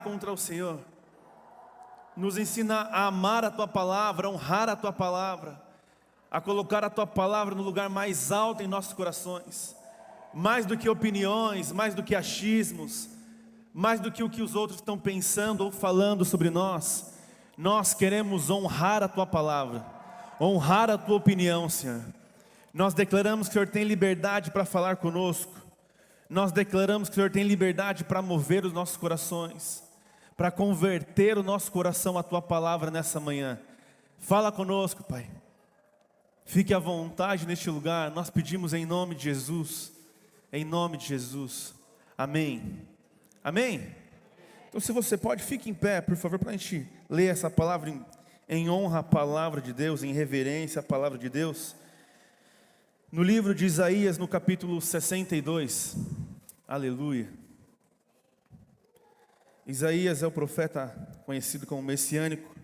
contra o Senhor. Nos ensina a amar a Tua palavra, a honrar a Tua palavra, a colocar a Tua palavra no lugar mais alto em nossos corações, mais do que opiniões, mais do que achismos, mais do que o que os outros estão pensando ou falando sobre nós. Nós queremos honrar a Tua palavra, honrar a Tua opinião, Senhor. Nós declaramos que o Senhor tem liberdade para falar conosco. Nós declaramos que o Senhor tem liberdade para mover os nossos corações, para converter o nosso coração à Tua palavra nessa manhã. Fala conosco, Pai. Fique à vontade neste lugar. Nós pedimos em nome de Jesus. Em nome de Jesus. Amém. Amém? Então, se você pode, fique em pé, por favor, para a gente ler essa palavra em honra à palavra de Deus, em reverência à palavra de Deus. No livro de Isaías, no capítulo 62. Aleluia. Isaías é o profeta conhecido como messiânico.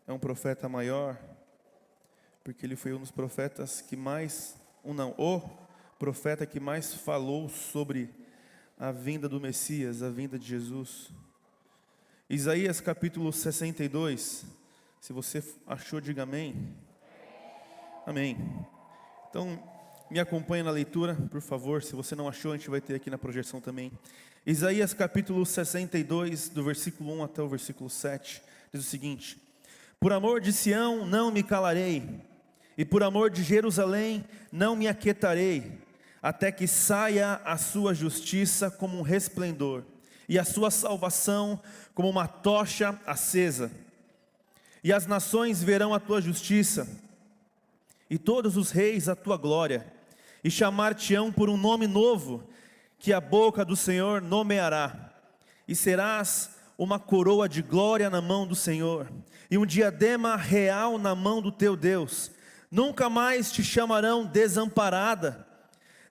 É um profeta maior, porque ele foi um dos profetas que mais, o profeta que mais falou sobre a vinda do Messias, a vinda de Jesus. Isaías capítulo 62. Se você achou, diga amém. Amém. Então, me acompanhe na leitura, por favor. Se você não achou, a gente vai ter aqui na projeção também. Isaías capítulo 62, do versículo 1 até o versículo 7, diz o seguinte: Por amor de Sião não me calarei, e por amor de Jerusalém não me aquietarei, até que saia a sua justiça como um resplendor, e a sua salvação como uma tocha acesa. E as nações verão a tua justiça, e todos os reis a tua glória, e chamar-te-ão por um nome novo, que a boca do Senhor nomeará. E serás uma coroa de glória na mão do Senhor, e um diadema real na mão do teu Deus. Nunca mais te chamarão desamparada,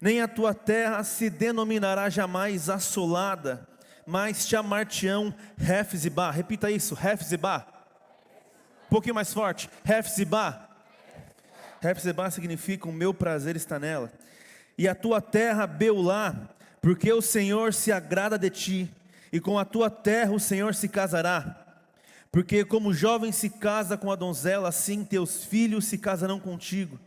nem a tua terra se denominará jamais assolada, mas chamar-te-ão Hefzibá. Repita isso, Hefzibá. Um pouquinho mais forte, Hefzibá. Hefzibá significa o meu prazer está nela. E a tua terra Beulá, porque o Senhor se agrada de ti, e com a tua terra o Senhor se casará. Porque como o jovem se casa com a donzela, assim teus filhos se casarão contigo.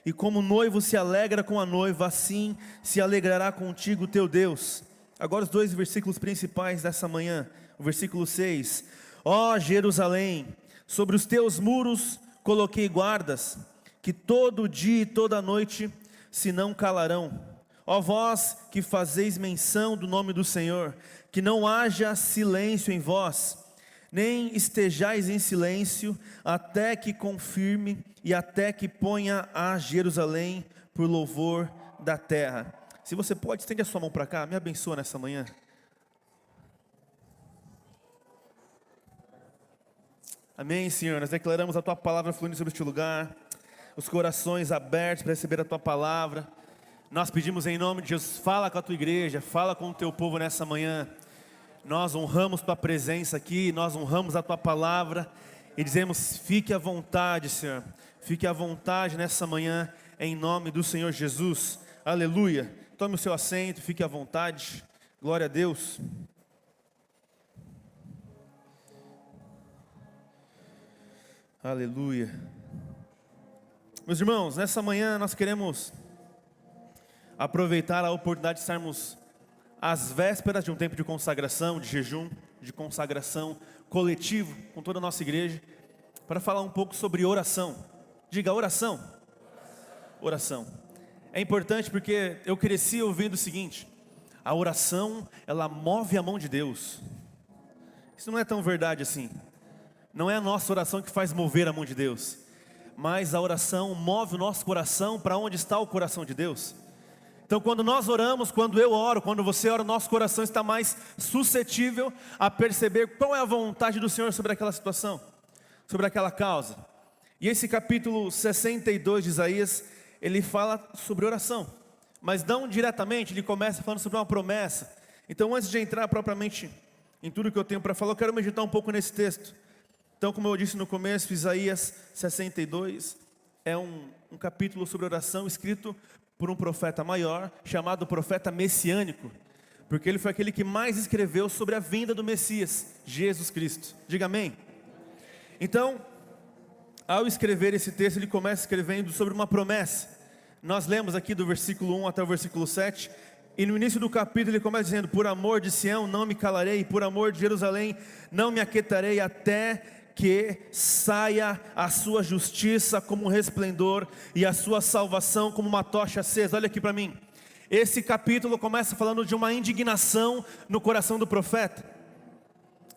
E como o noivo se alegra com a noiva, assim se alegrará contigo o teu Deus. Agora os dois versículos principais dessa manhã. O versículo 6. Ó Jerusalém, sobre os teus muros coloquei guardas, que todo dia e toda noite se não calarão. Ó vós que fazeis menção do nome do Senhor, que não haja silêncio em vós, nem estejais em silêncio, até que confirme e até que ponha a Jerusalém por louvor da terra. Se você pode, estende a sua mão para cá, me abençoa nessa manhã. Amém, Senhor. Nós declaramos a Tua palavra fluindo sobre este lugar, os corações abertos para receber a Tua palavra. Nós pedimos em nome de Jesus, fala com a Tua igreja, fala com o Teu povo nessa manhã. Nós honramos Tua presença aqui, nós honramos a Tua palavra e dizemos, fique à vontade, Senhor. Fique à vontade nessa manhã, em nome do Senhor Jesus. Aleluia. Tome o seu assento, fique à vontade. Glória a Deus. Aleluia. Meus irmãos, nessa manhã nós queremos aproveitar a oportunidade de estarmos às vésperas de um tempo de consagração, de jejum, de consagração coletivo com toda a nossa igreja, para falar um pouco sobre oração. Diga oração. Oração. É importante porque eu cresci ouvindo o seguinte: a oração, ela move a mão de Deus. Isso não é tão verdade assim. Não é a nossa oração que faz mover a mão de Deus, mas a oração move o nosso coração para onde está o coração de Deus. Então quando nós oramos, quando eu oro, quando você ora, o nosso coração está mais suscetível a perceber qual é a vontade do Senhor sobre aquela situação, sobre aquela causa. E esse capítulo 62 de Isaías, ele fala sobre oração, mas não diretamente, ele começa falando sobre uma promessa. Então antes de entrar propriamente em tudo que eu tenho para falar, eu quero meditar um pouco nesse texto. Então, como eu disse no começo, Isaías 62 é um capítulo sobre oração escrito por um profeta maior, chamado profeta messiânico. porque ele foi aquele que mais escreveu sobre a vinda do Messias, Jesus Cristo. Diga amém. Então, ao escrever esse texto, ele começa escrevendo sobre uma promessa. Nós lemos aqui do versículo 1 até o versículo 7, e no início do capítulo ele começa dizendo: por amor de Sião não me calarei, por amor de Jerusalém não me aquietarei, até que saia a sua justiça como um resplendor, e a sua salvação como uma tocha acesa. Olha aqui para mim, esse capítulo começa falando de uma indignação no coração do profeta,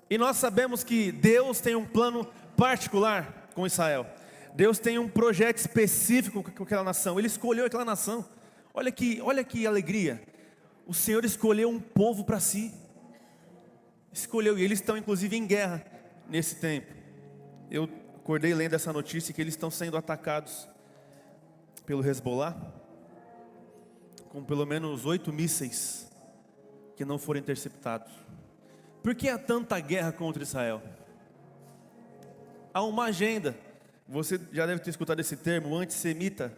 e nós sabemos que Deus tem um plano particular com Israel. Deus tem um projeto específico com aquela nação. Ele escolheu aquela nação. Olha que alegria. O Senhor escolheu um povo para si. Escolheu, e eles estão inclusive em guerra nesse tempo. Eu acordei lendo essa notícia que eles estão sendo atacados pelo Hezbollah, com pelo menos 8 mísseis que não foram interceptados. Por que há tanta guerra contra Israel? Há uma agenda. Você já deve ter escutado esse termo, antissemita.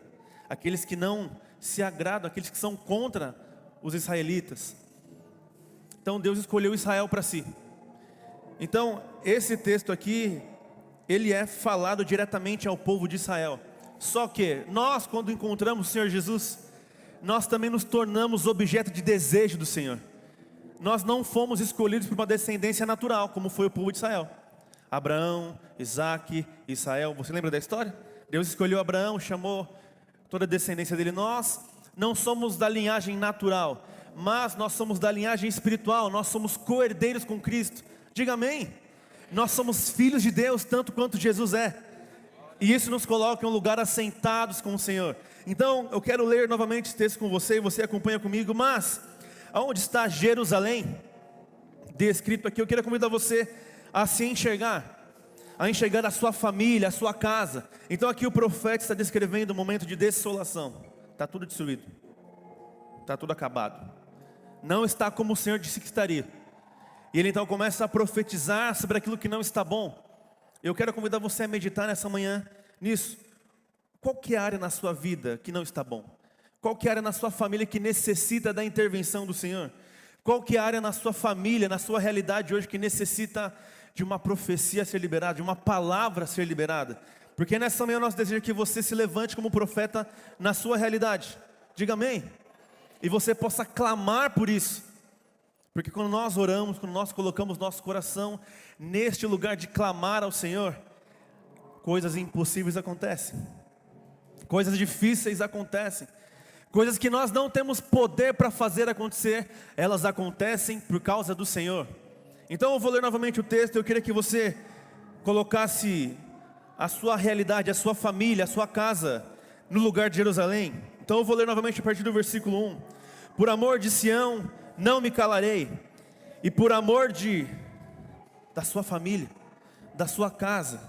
Aqueles que não se agradam, aqueles que são contra os israelitas. Então Deus escolheu Israel para si. Então esse texto aqui, ele é falado diretamente ao povo de Israel. Só que nós, quando encontramos o Senhor Jesus, nós também nos tornamos objeto de desejo do Senhor. Nós não fomos escolhidos por uma descendência natural, como foi o povo de Israel. Abraão, Isaac, Israel. Você lembra da história? Deus escolheu Abraão, chamou toda a descendência dele. Nós não somos da linhagem natural, mas nós somos da linhagem espiritual. Nós somos co-herdeiros com Cristo. Diga amém. Nós somos filhos de Deus, tanto quanto Jesus é. E isso nos coloca em um lugar assentados com o Senhor. Então eu quero ler novamente esse texto com você, e você acompanha comigo. Mas aonde está Jerusalém descrito aqui? Eu quero convidar você a se enxergar, a enxergar a sua família, a sua casa. Então aqui o profeta está descrevendo um momento de desolação. Está tudo destruído, está tudo acabado, não está como o Senhor disse que estaria. E ele então começa a profetizar sobre aquilo que não está bom. Eu quero convidar você a meditar nessa manhã nisso. Qual que é a área na sua vida que não está bom? Qual que é a área na sua família que necessita da intervenção do Senhor? Qual que é a área na sua família, na sua realidade hoje que necessita de uma profecia a ser liberada, de uma palavra a ser liberada? Porque nessa manhã nós desejamos que você se levante como profeta na sua realidade. Diga amém. E você possa clamar por isso. Porque quando nós oramos, quando nós colocamos nosso coração neste lugar de clamar ao Senhor, coisas impossíveis acontecem, coisas difíceis acontecem, coisas que nós não temos poder para fazer acontecer, elas acontecem por causa do Senhor. Então eu vou ler novamente o texto. Eu queria que você colocasse a sua realidade, a sua família, a sua casa no lugar de Jerusalém. Então eu vou ler novamente a partir do versículo 1. Por amor de Sião não me calarei, e por amor da sua família, da sua casa,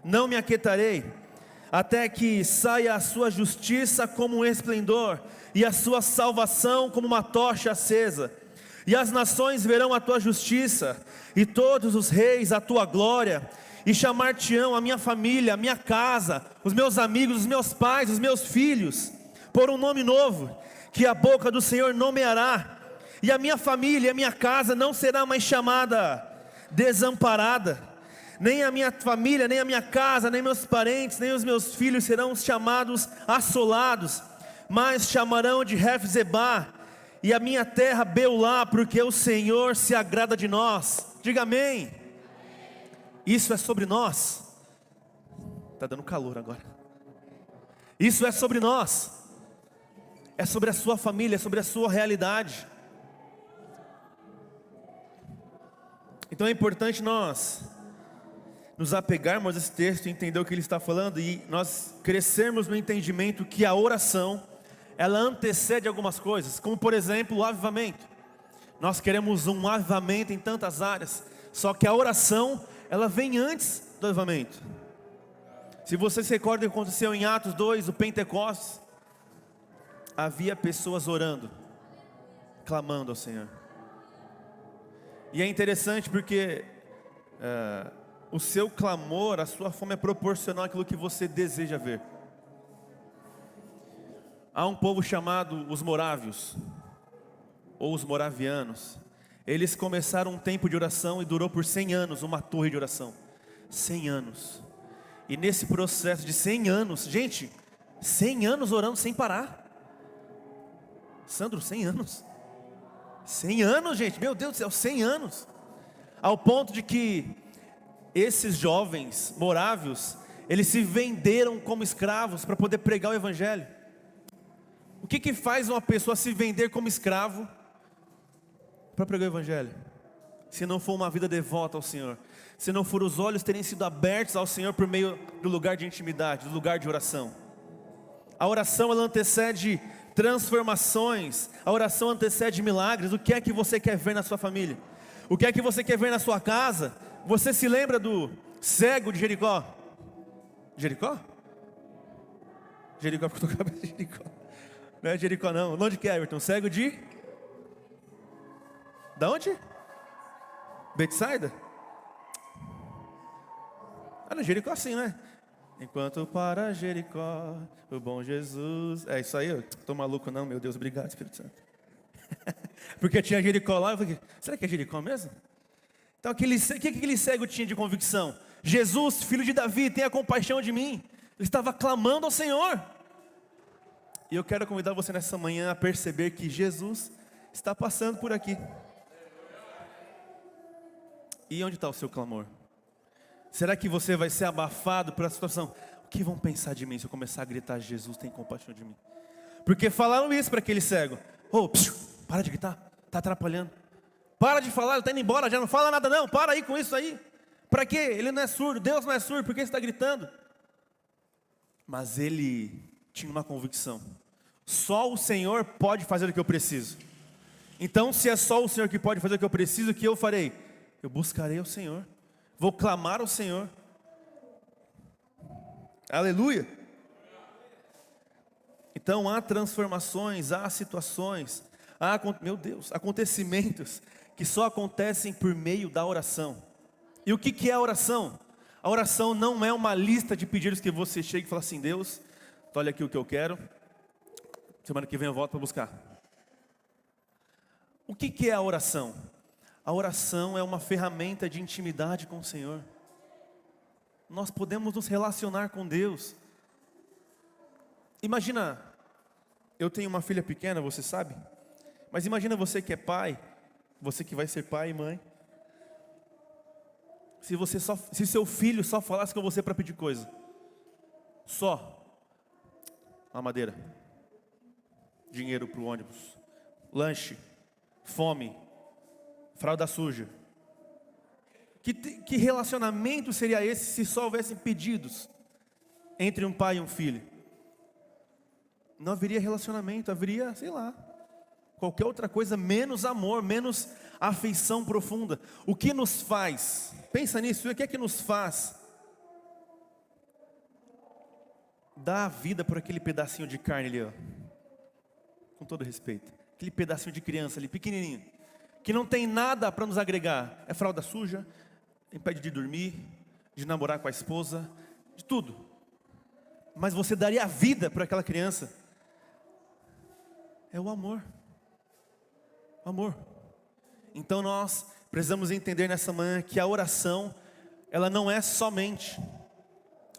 não me aquietarei, até que saia a sua justiça como um esplendor, e a sua salvação como uma tocha acesa. E as nações verão a tua justiça, e todos os reis a tua glória, e chamar-te-ão a minha família, a minha casa, os meus amigos, os meus pais, os meus filhos, por um nome novo, que a boca do Senhor nomeará. E a minha família e a minha casa não será mais chamada desamparada. Nem a minha família, nem a minha casa, nem meus parentes, nem os meus filhos serão chamados assolados, mas chamarão de Hefzebá, e a minha terra Beulá, porque o Senhor se agrada de nós. Diga amém. Isso é sobre nós. Está dando calor agora. Isso é sobre nós. É sobre a sua família, é sobre a sua realidade. Então é importante nós nos apegarmos a esse texto e entender o que ele está falando, e nós crescermos no entendimento que a oração, ela antecede algumas coisas, como por exemplo o avivamento. Nós queremos um avivamento em tantas áreas, só que a oração, ela vem antes do avivamento. Se você se recorda o que aconteceu em Atos 2, o Pentecostes, havia pessoas orando, clamando ao Senhor. E é interessante porque o seu clamor, a sua fome é proporcional àquilo que você deseja ver. Há um povo chamado os morávios. ou os moravianos, eles começaram um tempo de oração e durou por 100 anos, uma torre de oração. 100 anos. E nesse processo de 100 anos, gente, 100 anos orando sem parar. Sandro, 100 anos. 100 anos, gente, meu Deus do céu, 100 anos. Ao ponto de que esses jovens morávios, eles se venderam como escravos para poder pregar o evangelho. O que faz uma pessoa se vender como escravo para pregar o evangelho? Se não for uma vida devota ao Senhor, se não for os olhos terem sido abertos ao Senhor por meio do lugar de intimidade, do lugar de oração. A oração, ela antecede transformações, a oração antecede milagres. O que é que você quer ver na sua família? O que é que você quer ver na sua casa? Você se lembra do cego de Jericó? Jericó? Jericó, porque eu tô com a cabeça de Jericó. Não é Jericó não, onde que é, Everton? Cego de? Da onde? Betsaida? Ah, no Jericó sim, né? Enquanto para Jericó, o bom Jesus. É isso aí, eu tô maluco não, meu Deus, obrigado Espírito Santo. Porque tinha Jericó lá, eu falei, será que é Jericó mesmo? Então o que aquele cego tinha de convicção? Jesus, filho de Davi, tenha compaixão de mim. Ele estava clamando ao Senhor. E eu quero convidar você nessa manhã a perceber que Jesus está passando por aqui. E onde está o seu clamor? Será que você vai ser abafado pela situação? O que vão pensar de mim se eu começar a gritar, Jesus tem compaixão de mim? Porque falaram isso para aquele cego. Para de gritar, está atrapalhando. Para de falar, ele está indo embora, já não fala nada não, para aí com isso aí. Para quê? Ele não é surdo, Deus não é surdo, por que você está gritando? Mas ele tinha uma convicção. Só o Senhor pode fazer o que eu preciso. Então se é só o Senhor que pode fazer o que eu preciso, o que eu farei? Eu buscarei o Senhor. Vou clamar ao Senhor. Aleluia. Então há transformações, há situações, meu Deus, acontecimentos que só acontecem por meio da oração. E o que é a oração? A oração não é uma lista de pedidos que você chega e fala assim, Deus, olha aqui o que eu quero, semana que vem eu volto para buscar. O que é a oração? A oração é uma ferramenta de intimidade com o Senhor. Nós podemos nos relacionar com Deus. Imagina, eu tenho uma filha pequena, você sabe? Mas imagina você que é pai, você que vai ser pai e mãe. Se seu filho só falasse com você para pedir coisa. Só. Uma madeira. Dinheiro para o ônibus. Lanche. Fome. Fralda suja. Que relacionamento seria esse se só houvessem pedidos entre um pai e um filho? Não haveria relacionamento, haveria, sei lá, qualquer outra coisa menos amor, menos afeição profunda. O que nos faz, pensa nisso, o que é que nos faz dar a vida por aquele pedacinho de carne ali, ó, com todo respeito, aquele pedacinho de criança ali, pequenininho, que não tem nada para nos agregar, é fralda suja, impede de dormir, de namorar com a esposa, de tudo, mas você daria a vida por aquela criança. É o amor. Amor. Então nós precisamos entender nessa manhã que a oração, ela não é somente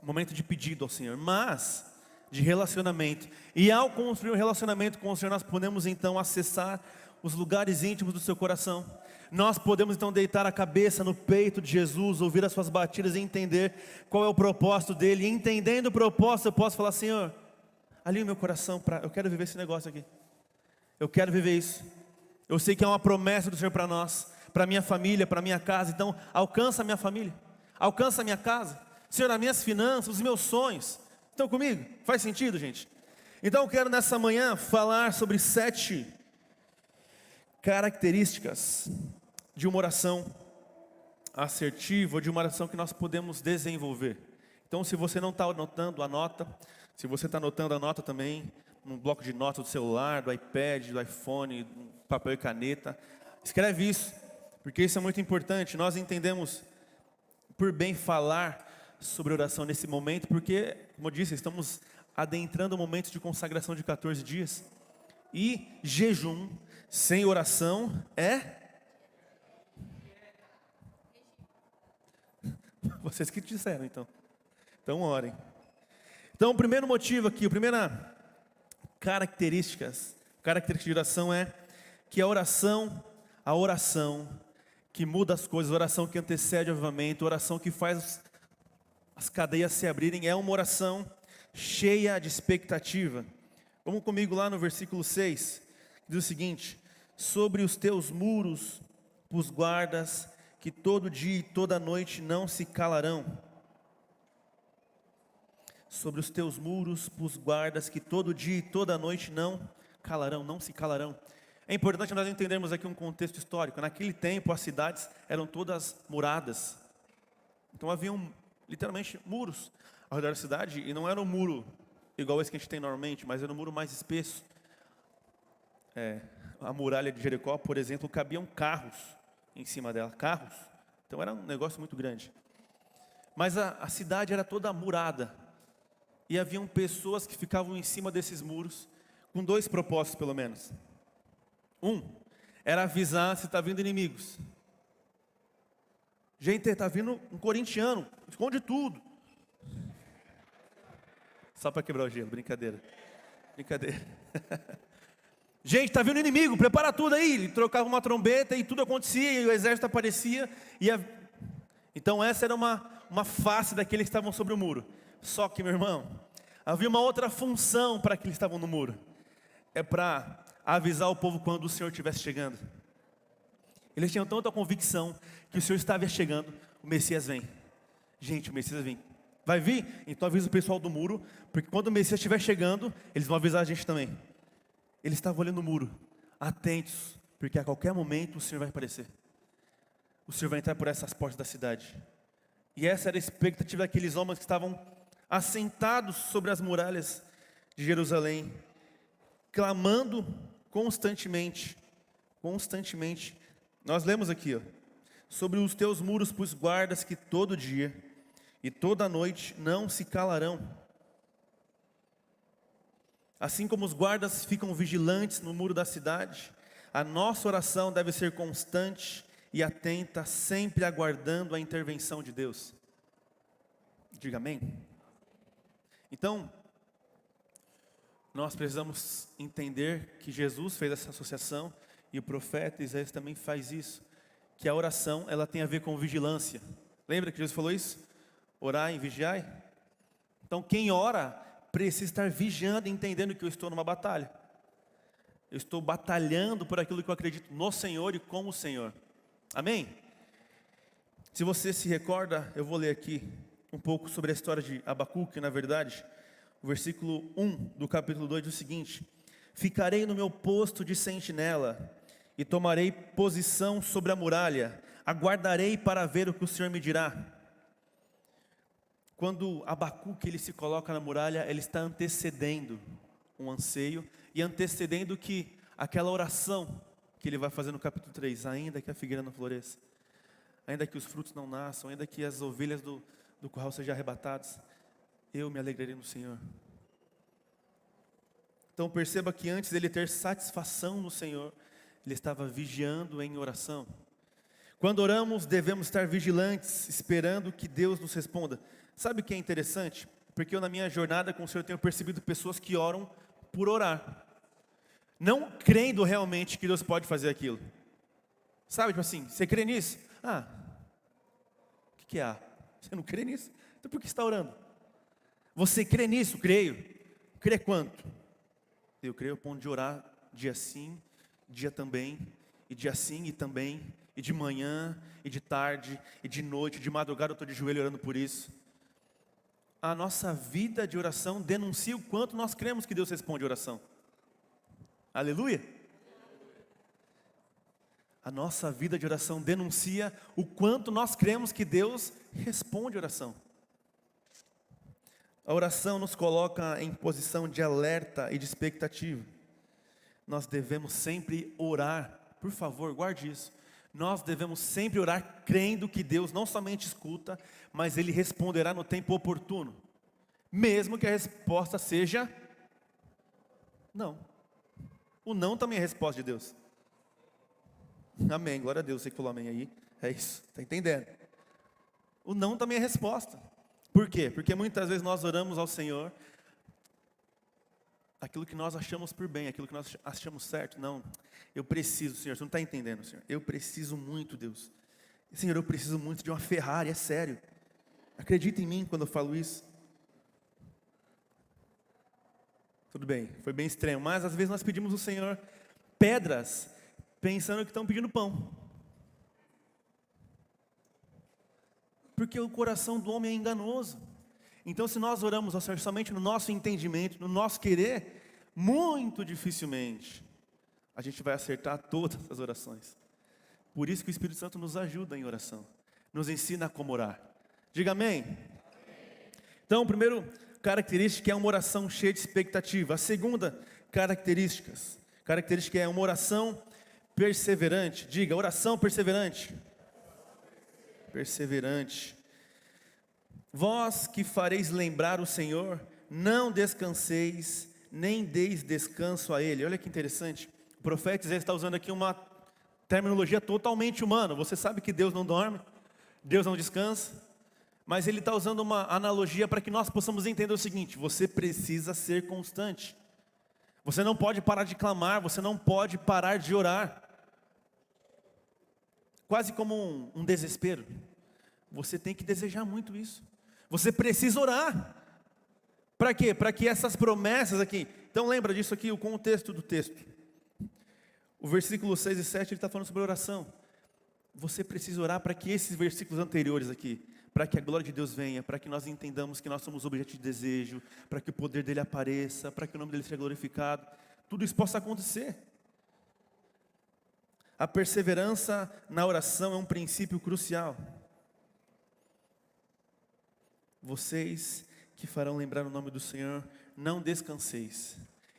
um momento de pedido ao Senhor, mas de relacionamento. E ao construir um relacionamento com o Senhor, nós podemos então acessar os lugares íntimos do seu coração. Nós podemos então deitar a cabeça no peito de Jesus, ouvir as suas batidas e entender qual é o propósito dele. E entendendo o propósito, eu posso falar, Senhor, alinha o meu coração, eu quero viver esse negócio aqui. Eu quero viver isso. Eu sei que é uma promessa do Senhor para nós, para minha família, para minha casa. Então alcança a minha família, alcança a minha casa, Senhor, as minhas finanças, os meus sonhos. Estão comigo? Faz sentido, gente? Então eu quero nessa manhã falar sobre 7 características de uma oração assertiva, ou de uma oração que nós podemos desenvolver. Então se você não está anotando, anota. Se você está anotando, anota também num bloco de notas do celular, do iPad, do iPhone, papel e caneta. Escreve isso, porque isso é muito importante. Nós entendemos por bem falar sobre oração nesse momento, porque, como eu disse, estamos adentrando momentos de consagração de 14 dias. E jejum Sem oração é... Vocês que disseram, então. Então orem. Então o primeiro motivo aqui, a primeira característica de oração é que a oração que muda as coisas, a oração que antecede o avivamento, a oração que faz as cadeias se abrirem, é uma oração cheia de expectativa. Vamos comigo lá no versículo 6, que diz o seguinte: sobre os teus muros os guardas, que todo dia e toda noite não se calarão. Sobre os teus muros os guardas, que todo dia e toda noite não se calarão. É importante nós entendermos aqui um contexto histórico. Naquele tempo as cidades eram todas muradas. Então haviam literalmente muros ao redor da cidade, e não era um muro igual esse que a gente tem normalmente, mas era um muro mais espesso. A muralha de Jericó, por exemplo, cabiam carros em cima dela, carros. Então era um negócio muito grande. Mas a cidade era toda murada, e haviam pessoas que ficavam em cima desses muros, com dois propósitos pelo menos. Um, era avisar se está vindo inimigos. Gente, está vindo um corintiano, esconde tudo. Só para quebrar o gelo, brincadeira. Gente, está vindo inimigo, prepara tudo aí. Ele trocava uma trombeta e tudo acontecia, e o exército aparecia. Então essa era uma face daqueles que estavam sobre o muro. Só que, meu irmão, havia uma outra função para aqueles que estavam no muro. É para avisar o povo quando o Senhor estivesse chegando. Eles tinham tanta convicção que o Senhor estava chegando, o Messias vem. Gente, o Messias vem. Vai vir? Então avisa o pessoal do muro, porque quando o Messias estiver chegando, eles vão avisar a gente também. Eles estavam olhando o muro, atentos, porque a qualquer momento o Senhor vai aparecer. O Senhor vai entrar por essas portas da cidade. E essa era a expectativa daqueles homens que estavam assentados sobre as muralhas de Jerusalém, clamando constantemente. Nós lemos aqui, sobre os teus muros pus guardas, que todo dia e toda noite não se calarão. Assim como os guardas ficam vigilantes no muro da cidade, a nossa oração deve ser constante e atenta, sempre aguardando a intervenção de Deus. Diga amém. Então, nós precisamos entender que Jesus fez essa associação, e o profeta Isaías também faz isso, que a oração, ela tem a ver com vigilância. Lembra que Jesus falou isso? Orai e vigiai. Então quem ora precisa estar vigiando e entendendo que eu estou numa batalha. Eu estou batalhando por aquilo que eu acredito no Senhor e com o Senhor. Amém? Se você se recorda, eu vou ler aqui um pouco sobre a história de Abacuque, na verdade. O versículo 1 do capítulo 2 diz o seguinte: ficarei no meu posto de sentinela e tomarei posição sobre a muralha, aguardarei para ver o que o Senhor me dirá. Quando Abacuque ele se coloca na muralha, ele está antecedendo um anseio e antecedendo que aquela oração que ele vai fazer no capítulo 3, ainda que a figueira não floresça, ainda que os frutos não nasçam, ainda que as ovelhas do curral sejam arrebatadas, eu me alegrarei no Senhor. Então perceba que antes dele ter satisfação no Senhor, ele estava vigiando em oração. Quando oramos, devemos estar vigilantes, esperando que Deus nos responda. Sabe o que é interessante? Porque eu na minha jornada com o Senhor tenho percebido pessoas que oram por orar, não crendo realmente que Deus pode fazer aquilo. Sabe, tipo assim, você crê nisso? O que é? Você não crê nisso? Então por que você está orando? Você crê nisso? Creio. Crê quanto? Eu creio ao ponto de orar dia sim, dia também, e dia sim e também, e de manhã, e de tarde, e de noite, de madrugada eu estou de joelho orando por isso. A nossa vida de oração denuncia o quanto nós cremos que Deus responde a oração. Aleluia! A nossa vida de oração denuncia o quanto nós cremos que Deus responde a oração. A oração nos coloca em posição de alerta e de expectativa. Nós devemos sempre orar, por favor, guarde isso. Nós devemos sempre orar crendo que Deus não somente escuta, mas Ele responderá no tempo oportuno. Mesmo que a resposta seja não. O não também é a resposta de Deus. Amém, glória a Deus, você que falou amém aí. É isso, está entendendo? O não também é resposta. Por quê? Porque muitas vezes nós oramos ao Senhor aquilo que nós achamos por bem, aquilo que nós achamos certo. Não, eu preciso, Senhor, você não está entendendo, Senhor. Eu preciso muito, Deus. Senhor, eu preciso muito de uma Ferrari, é sério. Acredita em mim quando eu falo isso. Tudo bem, foi bem extremo, mas às vezes nós pedimos ao Senhor pedras, pensando que estão pedindo pão. Porque o coração do homem é enganoso. Então, se nós oramos ao Senhor somente no nosso entendimento, no nosso querer, muito dificilmente a gente vai acertar todas as orações. Por isso que o Espírito Santo nos ajuda em oração, nos ensina a como orar. Diga amém. Então, a primeira característica é uma oração cheia de expectativa. A segunda característica é uma oração perseverante. Diga, oração perseverante. Perseverante. Vós que fareis lembrar o Senhor, não descanseis, nem deis descanso a Ele. Olha que interessante, o profeta Isaías está usando aqui uma terminologia totalmente humana. Você sabe que Deus não dorme, Deus não descansa, mas ele está usando uma analogia para que nós possamos entender o seguinte: você precisa ser constante, você não pode parar de clamar, você não pode parar de orar, quase como um desespero. Você tem que desejar muito isso. Você precisa orar. Para quê? Para que essas promessas aqui. Então lembra disso aqui, o contexto do texto. O versículo 6 e 7, ele está falando sobre oração. Você precisa orar para que esses versículos anteriores aqui, para que a glória de Deus venha, para que nós entendamos que nós somos objeto de desejo, para que o poder dele apareça, para que o nome dele seja glorificado, tudo isso possa acontecer. A perseverança na oração é um princípio crucial. Vocês que farão lembrar o nome do Senhor, não descanseis,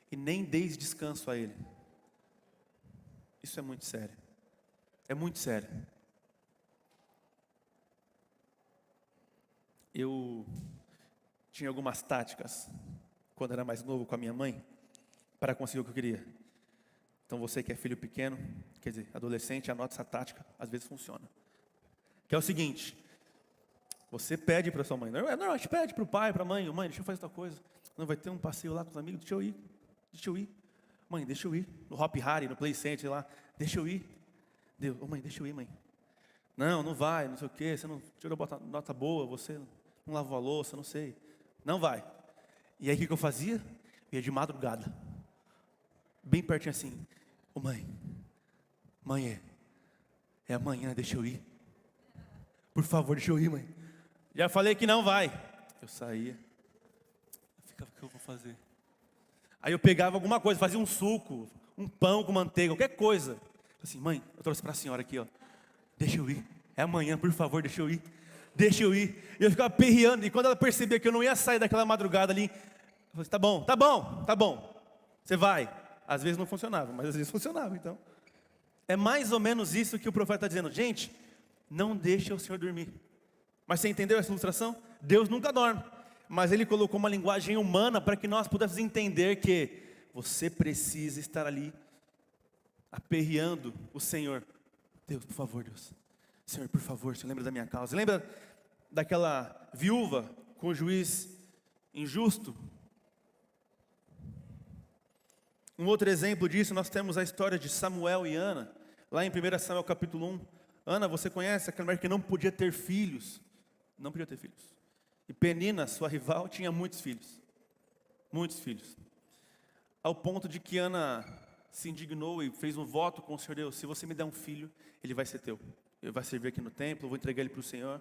e nem deis descanso a Ele. Isso é muito sério. É muito sério. Eu tinha algumas táticas, quando era mais novo com a minha mãe, para conseguir o que eu queria. Então você que é filho pequeno, quer dizer, adolescente, anota essa tática, às vezes funciona. Que é o seguinte: você pede para sua mãe, não, a gente pede para o pai, para a mãe, mãe, deixa eu fazer tal coisa. Não, vai ter um passeio lá com os amigos, deixa eu ir. Mãe, deixa eu ir. No Hop Harry, no Play Center, lá, deixa eu ir. Deus, mãe, deixa eu ir, mãe. Não vai, não sei o quê, você não tirou nota boa, você não lavou a louça, não sei. Não vai. E aí o que eu fazia? Eu ia de madrugada, bem pertinho assim. Mãe, é amanhã, deixa eu ir. Por favor, deixa eu ir, mãe. Já falei que não vai. Eu saía. Eu ficava, o que eu vou fazer? Aí eu pegava alguma coisa, fazia um suco, um pão com manteiga, qualquer coisa. Assim, mãe, eu trouxe para a senhora aqui, ó. Deixa eu ir. É amanhã, por favor, deixa eu ir. Deixa eu ir. E eu ficava perreando. E quando ela percebia que eu não ia sair daquela madrugada ali, eu falei assim, tá bom. Você vai. Às vezes não funcionava, mas às vezes funcionava, então. É mais ou menos isso que o profeta está dizendo. Gente, não deixe o Senhor dormir. Mas você entendeu essa ilustração? Deus nunca dorme. Mas Ele colocou uma linguagem humana para que nós pudéssemos entender que você precisa estar ali, aperreando o Senhor. Deus, por favor, Deus. Senhor, por favor, Senhor, lembra da minha causa. Lembra daquela viúva com o juiz injusto? Um outro exemplo disso, nós temos a história de Samuel e Ana, lá em 1 Samuel capítulo 1. Ana, você conhece aquela mulher que não podia ter filhos? Não podia ter filhos. E Penina, sua rival, tinha muitos filhos. Muitos filhos. Ao ponto de que Ana se indignou e fez um voto com o Senhor Deus: se você me der um filho, ele vai ser teu. Ele vai servir aqui no templo, eu vou entregar ele para o Senhor.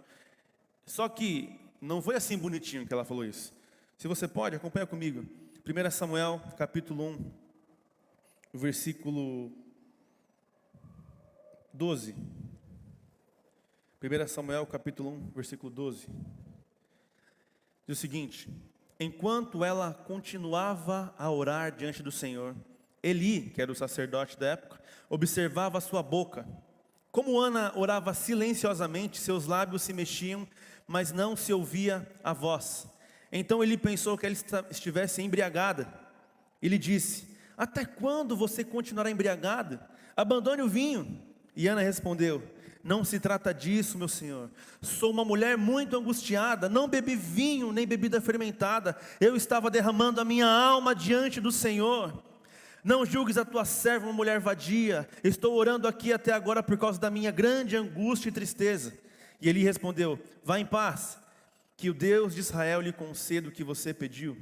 Só que não foi assim bonitinho que ela falou isso. Se você pode, acompanha comigo. 1 Samuel, capítulo 1, versículo 12. 1 Samuel, capítulo 1, versículo 12. Diz o seguinte: enquanto ela continuava a orar diante do Senhor, Eli, que era o sacerdote da época, observava a sua boca. Como Ana orava silenciosamente, seus lábios se mexiam, mas não se ouvia a voz. Então ele pensou que ela estivesse embriagada. Ele disse: até quando você continuará embriagada? Abandone o vinho. E Ana respondeu: não se trata disso, meu senhor. Sou uma mulher muito angustiada, não bebi vinho nem bebida fermentada. Eu estava derramando a minha alma diante do Senhor. Não julgues a tua serva uma mulher vadia. Estou orando aqui até agora por causa da minha grande angústia e tristeza. E ele respondeu: vá em paz, que o Deus de Israel lhe conceda o que você pediu.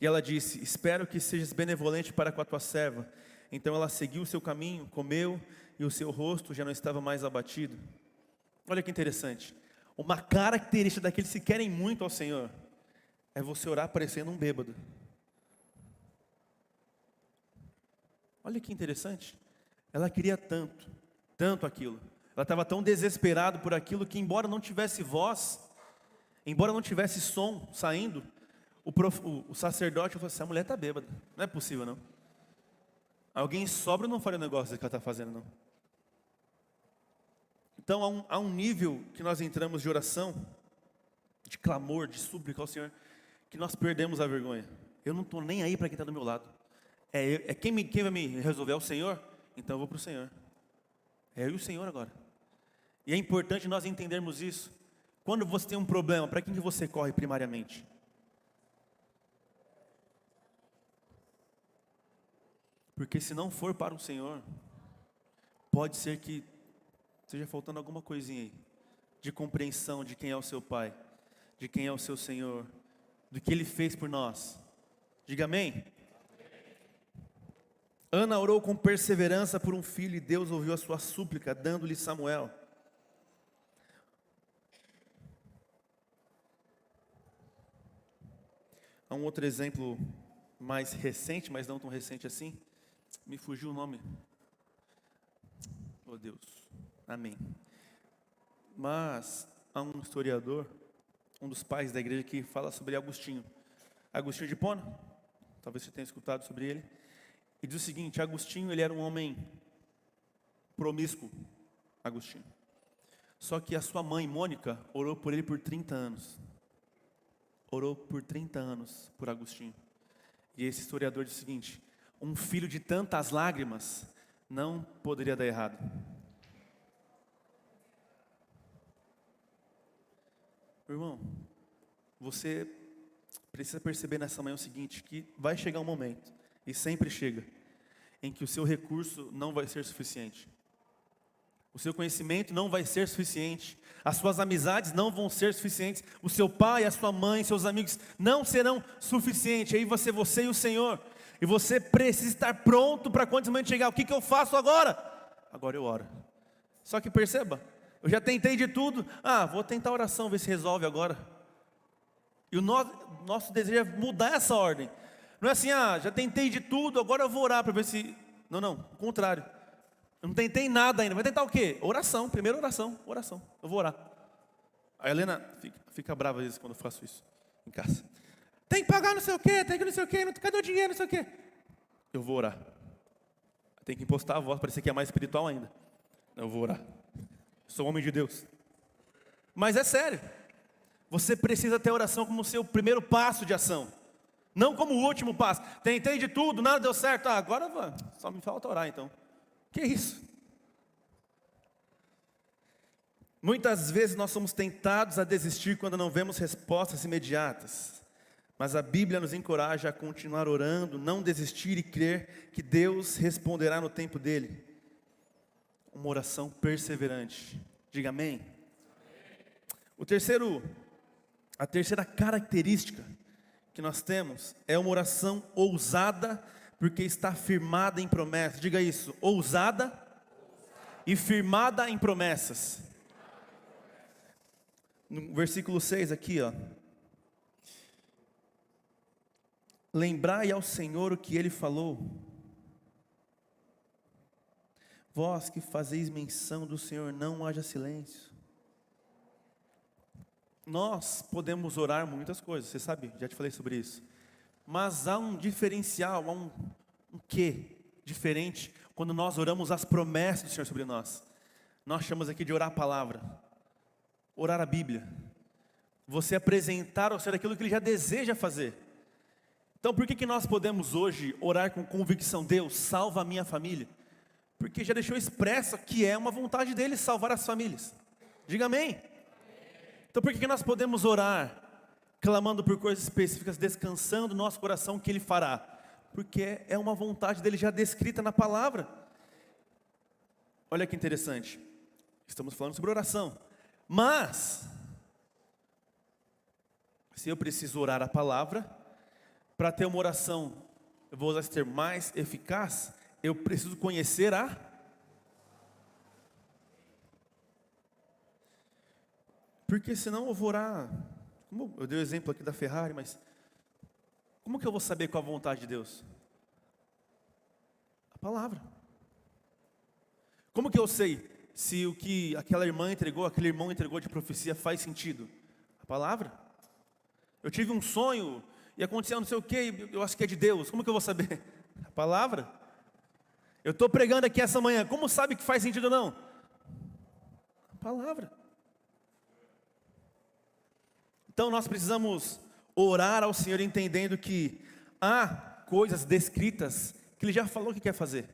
E ela disse: espero que sejas benevolente para com a tua serva. Então ela seguiu o seu caminho, comeu, e o seu rosto já não estava mais abatido. Olha que interessante. Uma característica daqueles que querem muito ao Senhor é você orar parecendo um bêbado. Olha que interessante. Ela queria tanto, tanto aquilo. Ela estava tão desesperada por aquilo que, embora não tivesse voz, embora não tivesse som saindo, o sacerdote falou assim: a mulher está bêbada. Não é possível, não. Alguém sobra não faria o negócio que ela está fazendo, não. Então há um nível que nós entramos de oração, de clamor, de súplica ao Senhor, que nós perdemos a vergonha. Eu não estou nem aí para quem está do meu lado. Quem vai me resolver? É o Senhor? Então eu vou para o Senhor. É eu e o Senhor agora. E é importante nós entendermos isso. Quando você tem um problema, para quem que você corre primariamente? Porque se não for para o Senhor, pode ser que esteja faltando alguma coisinha aí, de compreensão de quem é o seu Pai, de quem é o seu Senhor, do que Ele fez por nós. Diga amém. Ana orou com perseverança por um filho e Deus ouviu a sua súplica, dando-lhe Samuel. Há um outro exemplo mais recente, mas não tão recente assim. Me fugiu o nome. Oh Deus, amém. Mas há um historiador, um dos pais da igreja, que fala sobre Agostinho. Agostinho de Hipona, talvez você tenha escutado sobre ele. E diz o seguinte: Agostinho, ele era um homem promíscuo, Agostinho. Só que a sua mãe, Mônica, orou por ele por 30 anos. Orou por 30 anos por Agostinho. E esse historiador diz o seguinte: um filho de tantas lágrimas não poderia dar errado. Irmão, você precisa perceber nessa manhã o seguinte, que vai chegar um momento, e sempre chega, em que o seu recurso não vai ser suficiente. O seu conhecimento não vai ser suficiente. As suas amizades não vão ser suficientes. O seu pai, a sua mãe, seus amigos não serão suficientes. Aí você e o Senhor. E você precisa estar pronto para quando esse momento chegar. O que eu faço agora? Agora eu oro. Só que perceba, eu já tentei de tudo. Vou tentar a oração, ver se resolve agora. E o nosso desejo é mudar essa ordem. Não é assim, já tentei de tudo, agora eu vou orar para ver se... Não, o contrário. Eu não tentei nada ainda. Vai tentar o quê? Oração, primeiro oração. Eu vou orar. A Helena fica brava às vezes quando eu faço isso em casa. Tem que pagar não sei o quê, tem que não sei o quê, cadê o dinheiro, não sei o quê. Eu vou orar. Tem que impostar a voz, parecer que é mais espiritual ainda. Eu vou orar. Sou homem de Deus. Mas é sério. Você precisa ter a oração como seu primeiro passo de ação. Não como o último passo. Tentei de tudo, nada deu certo. Agora só me falta orar então. Que isso? Muitas vezes nós somos tentados a desistir quando não vemos respostas imediatas. Mas a Bíblia nos encoraja a continuar orando, não desistir e crer que Deus responderá no tempo dele. Uma oração perseverante. Diga amém. A terceira característica que nós temos é uma oração ousada, porque está firmada em promessas. Diga isso, ousada e firmada em promessas. No versículo 6 aqui, lembrai ao Senhor o que Ele falou. Vós que fazeis menção do Senhor, não haja silêncio. Nós podemos orar muitas coisas, você sabe, já te falei sobre isso. Mas há um diferencial, há um quê diferente quando nós oramos as promessas do Senhor sobre nós. Nós chamamos aqui de orar a palavra, orar a Bíblia. Você apresentar ao Senhor aquilo que Ele já deseja fazer. Então por que nós podemos hoje orar com convicção? Deus, salva a minha família. Porque já deixou expressa que é uma vontade dele salvar as famílias. Diga amém. Então por que nós podemos orar clamando por coisas específicas, descansando no nosso coração que ele fará? Porque é uma vontade dele já descrita na palavra. Olha que interessante. Estamos falando sobre oração. Mas se eu preciso orar a palavra, para ter uma oração, eu vou usar esse termo, mais eficaz, eu preciso conhecer Porque senão eu vou orar, como eu dei o exemplo aqui da Ferrari, mas como que eu vou saber qual a vontade de Deus? A palavra. Como que eu sei se o que aquela irmã entregou, aquele irmão entregou de profecia faz sentido? A palavra. Eu tive um sonho e aconteceu não sei o que, eu acho que é de Deus. Como que eu vou saber? A palavra. Eu estou pregando aqui essa manhã, como sabe que faz sentido ou não? A palavra. Então nós precisamos orar ao Senhor entendendo que há coisas descritas que Ele já falou que quer fazer.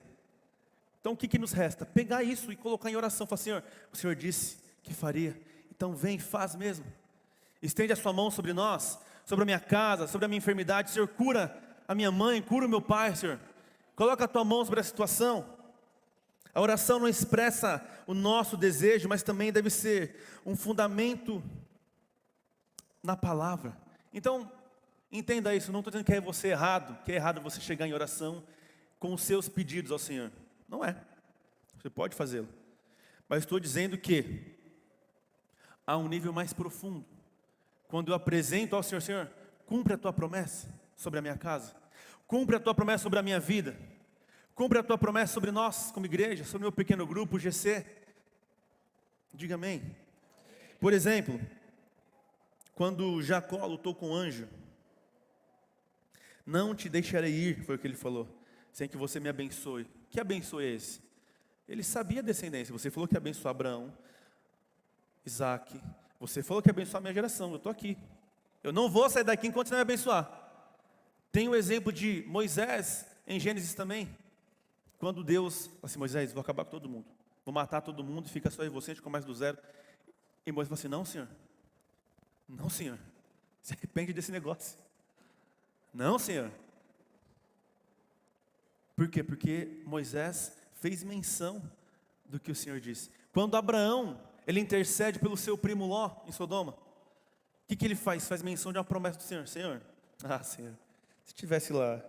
Então o que nos resta? Pegar isso e colocar em oração. Falar, Senhor, o Senhor disse que faria, então vem, faz mesmo. Estende a sua mão sobre nós, sobre a minha casa, sobre a minha enfermidade. Senhor, cura a minha mãe, cura o meu pai, Senhor. Coloca a tua mão sobre a situação. A oração não expressa o nosso desejo, mas também deve ser um fundamento na palavra. Então, entenda isso, não estou dizendo que é você errado, que é errado você chegar em oração com os seus pedidos ao Senhor. Não é. Você pode fazê-lo. Mas estou dizendo que há um nível mais profundo. Quando eu apresento ao Senhor, Senhor, cumpre a tua promessa sobre a minha casa. Cumpre a tua promessa sobre a minha vida. Cumpre a tua promessa sobre nós, como igreja, sobre o meu pequeno grupo, o GC. Diga amém. Por exemplo, quando Jacó lutou com o anjo, não te deixarei ir, foi o que ele falou, sem que você me abençoe. Que abençoe é esse? Ele sabia a descendência. Você falou que ia abençoar Abraão, Isaac. Você falou que ia abençoar a minha geração. Eu estou aqui. Eu não vou sair daqui enquanto você não me abençoar. Tem o exemplo de Moisés, em Gênesis também. Quando Deus, assim, Moisés, vou acabar com todo mundo. Vou matar todo mundo, fica só eu e você, a gente começa do zero. E Moisés falou assim, não, Senhor. Não, Senhor. Se arrepende desse negócio. Não, Senhor. Por quê? Porque Moisés fez menção do que o Senhor disse. Quando Abraão, ele intercede pelo seu primo Ló, em Sodoma. O que ele faz? Faz menção de uma promessa do Senhor. Senhor, Senhor, se tivesse lá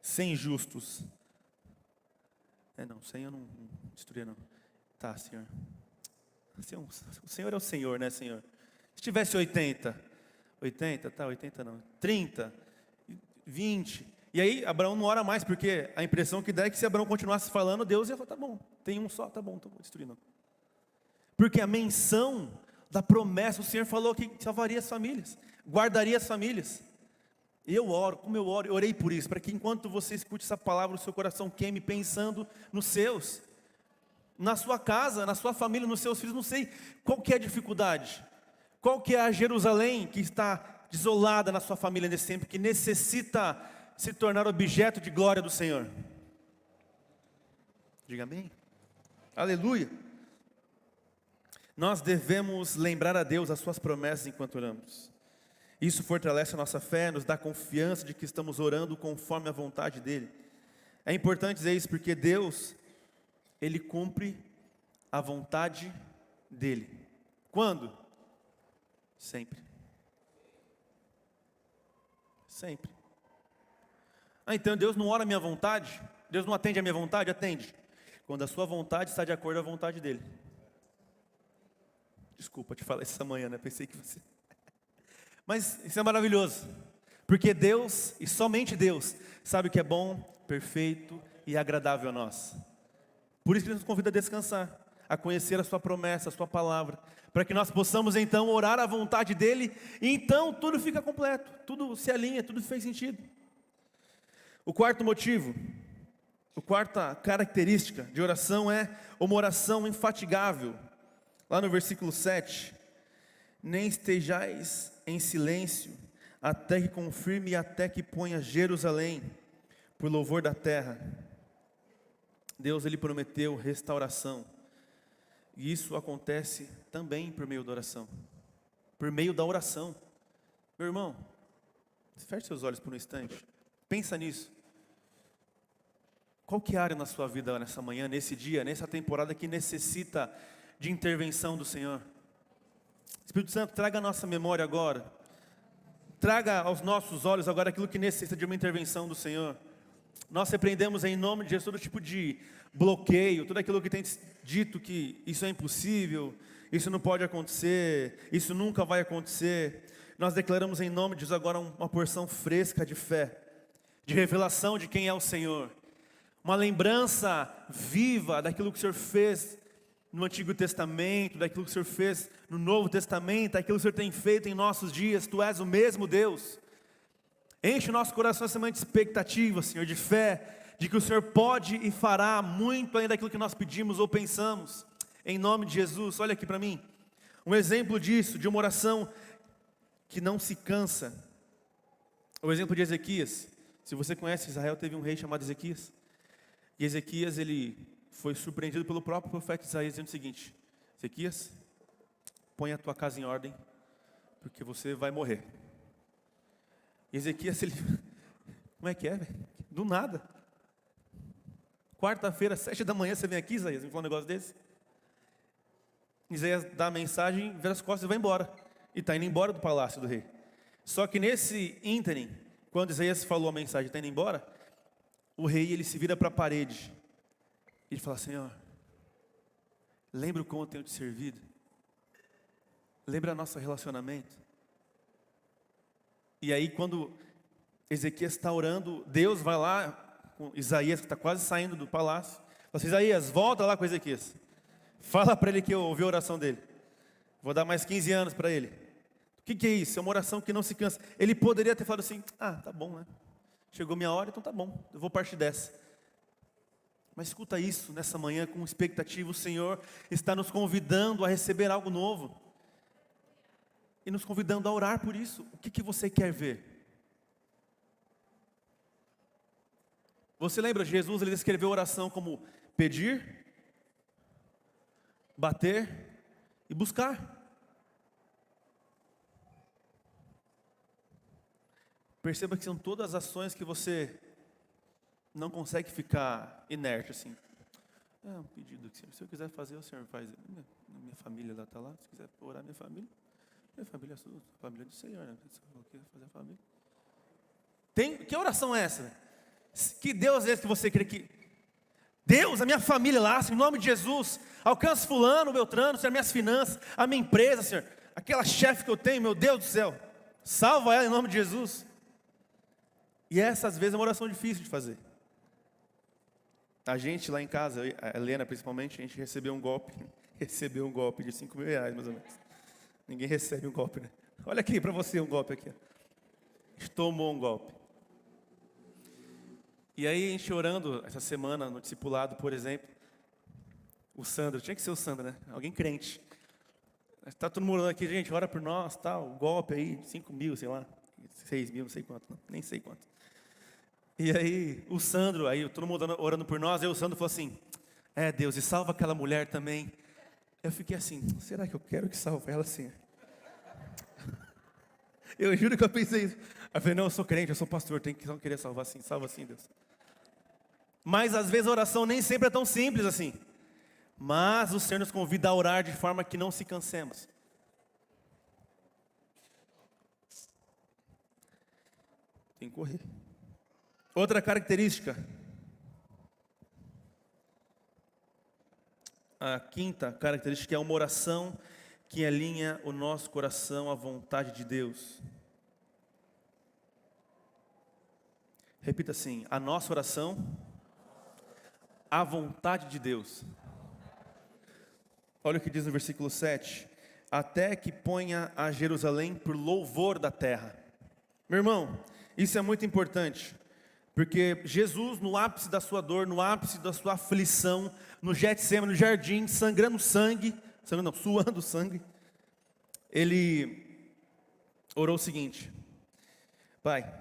100 justos. Não, 100 eu não destruía não. Tá, Senhor. O Senhor é o Senhor, né, Senhor? Se tivesse 80, tá, 80 não. 30, 20. E aí Abraão não ora mais, porque a impressão que dá é que se Abraão continuasse falando, Deus ia falar, tá bom, tem um só, tá bom, então vou destruir não. Porque a menção da promessa, o Senhor falou que salvaria as famílias, guardaria as famílias. E eu oro, como eu oro, eu orei por isso, para que enquanto você escute essa palavra, o seu coração queime pensando nos seus, na sua casa, na sua família, nos seus filhos. Não sei qual que é a dificuldade, qual que é a Jerusalém que está desolada na sua família nesse tempo, que necessita se tornar objeto de glória do Senhor. Diga amém. Aleluia. Nós devemos lembrar a Deus as suas promessas enquanto oramos. Isso fortalece a nossa fé, nos dá confiança de que estamos orando conforme a vontade dEle. É importante dizer isso porque Deus, Ele cumpre a vontade dEle. Quando? Sempre. Sempre. Então Deus não ora a minha vontade? Deus não atende a minha vontade? Atende. Quando a sua vontade está de acordo com a vontade dEle. Desculpa te falar isso essa manhã, né? Pensei que você... Mas isso é maravilhoso, porque Deus, e somente Deus, sabe o que é bom, perfeito e agradável a nós. Por isso que Ele nos convida a descansar, a conhecer a sua promessa, a sua palavra, para que nós possamos então orar a vontade dEle, e então tudo fica completo, tudo se alinha, tudo fez sentido. O quarto motivo, a quarta característica de oração é uma oração infatigável. Lá no versículo 7, nem estejais em silêncio, até que confirme e até que ponha Jerusalém, por louvor da terra. Deus, Ele prometeu restauração. E isso acontece também por meio da oração. Por meio da oração. Meu irmão, feche seus olhos por um instante. Pensa nisso. Qual que é a área na sua vida nessa manhã, nesse dia, nessa temporada que necessita de intervenção do Senhor? Espírito Santo, traga a nossa memória agora. Traga aos nossos olhos agora aquilo que necessita de uma intervenção do Senhor. Nós repreendemos em nome de Jesus todo tipo de bloqueio, tudo aquilo que tem dito que isso é impossível, isso não pode acontecer, isso nunca vai acontecer. Nós declaramos em nome de Jesus agora uma porção fresca de fé, de revelação de quem é o Senhor. Uma lembrança viva daquilo que o Senhor fez no Antigo Testamento, daquilo que o Senhor fez no Novo Testamento, daquilo que o Senhor tem feito em nossos dias. Tu és o mesmo Deus. Enche o nosso coração essa manhã de expectativa, Senhor, de fé, de que o Senhor pode e fará muito além daquilo que nós pedimos ou pensamos. Em nome de Jesus, olha aqui para mim. Um exemplo disso, de uma oração que não se cansa. O exemplo de Ezequias. Se você conhece Israel, teve um rei chamado Ezequias. E Ezequias, ele foi surpreendido pelo próprio profeta Isaías, dizendo o seguinte: Ezequias, põe a tua casa em ordem, porque você vai morrer. E Ezequias, ele, como é que é, velho? Do nada. Quarta-feira, 7 da manhã, você vem aqui, Isaías, me fala um negócio desse. Isaías dá a mensagem, vira as costas e vai embora. E está indo embora do palácio do rei. Só que nesse ínterim, quando Isaías falou a mensagem, está indo embora, o rei, ele se vira para a parede. Ele fala: Senhor, lembra o como eu tenho te servido? Lembra nosso relacionamento? E aí quando Ezequias está orando, Deus vai lá com Isaías, que está quase saindo do palácio. Fala assim: Isaías, volta lá com Ezequias. Fala para ele que eu ouvi a oração dele. Vou dar mais 15 anos para ele. O que é isso? É uma oração que não se cansa. Ele poderia ter falado assim: ah, tá bom, né? Chegou minha hora, então tá bom, eu vou partir dessa. Mas escuta isso nessa manhã com expectativa. O Senhor está nos convidando a receber algo novo. E nos convidando a orar por isso. O que você quer ver? Você lembra, Jesus, ele descreveu a oração como pedir, bater e buscar. Perceba que são todas as ações que você não consegue ficar inerte assim. É um pedido que se eu quiser fazer, o Senhor faz. Minha família lá está lá, se quiser orar minha família é sua, a família do Senhor, né? Se eu quiser fazer a família. Que oração é essa? Que Deus é esse que você crê que... Deus, a minha família lá, Senhor, em nome de Jesus, alcance fulano, Beltrano, Senhor, minhas finanças, a minha empresa, Senhor, aquela chefe que eu tenho, meu Deus do céu, salva ela em nome de Jesus. E essa às vezes é uma oração difícil de fazer. A gente lá em casa, a Helena principalmente, a gente recebeu um golpe de R$5.000 mais ou menos. Ninguém recebe um golpe, né? Olha aqui para você um golpe aqui. A gente tomou um golpe. E aí a gente orando essa semana no discipulado, por exemplo, o Sandro, tinha que ser o Sandro, né? Alguém crente. Está todo mundo orando aqui, gente, ora por nós, tal, golpe aí, 5.000, sei lá, 6.000, não sei quanto, não, nem sei quanto. E aí o Sandro, aí todo mundo orando por nós, aí o Sandro falou assim: Deus, e salva aquela mulher também. Eu fiquei assim: será que eu quero que salve ela assim? Eu juro que eu pensei isso. Eu falei: não, eu sou crente, eu sou pastor, tem que não querer salvar assim, salva assim, Deus. Mas às vezes a oração nem sempre é tão simples assim. Mas o Senhor nos convida a orar de forma que não se cansemos. Tem que correr. Outra característica. A quinta característica é uma oração que alinha o nosso coração à vontade de Deus. Repita assim: a nossa oração à vontade de Deus. Olha o que diz no versículo 7. Até que ponha a Jerusalém por louvor da terra. Meu irmão, isso é muito importante. Porque Jesus, no ápice da sua dor, no ápice da sua aflição, no Getsêmani, no jardim, suando sangue, ele orou o seguinte: Pai,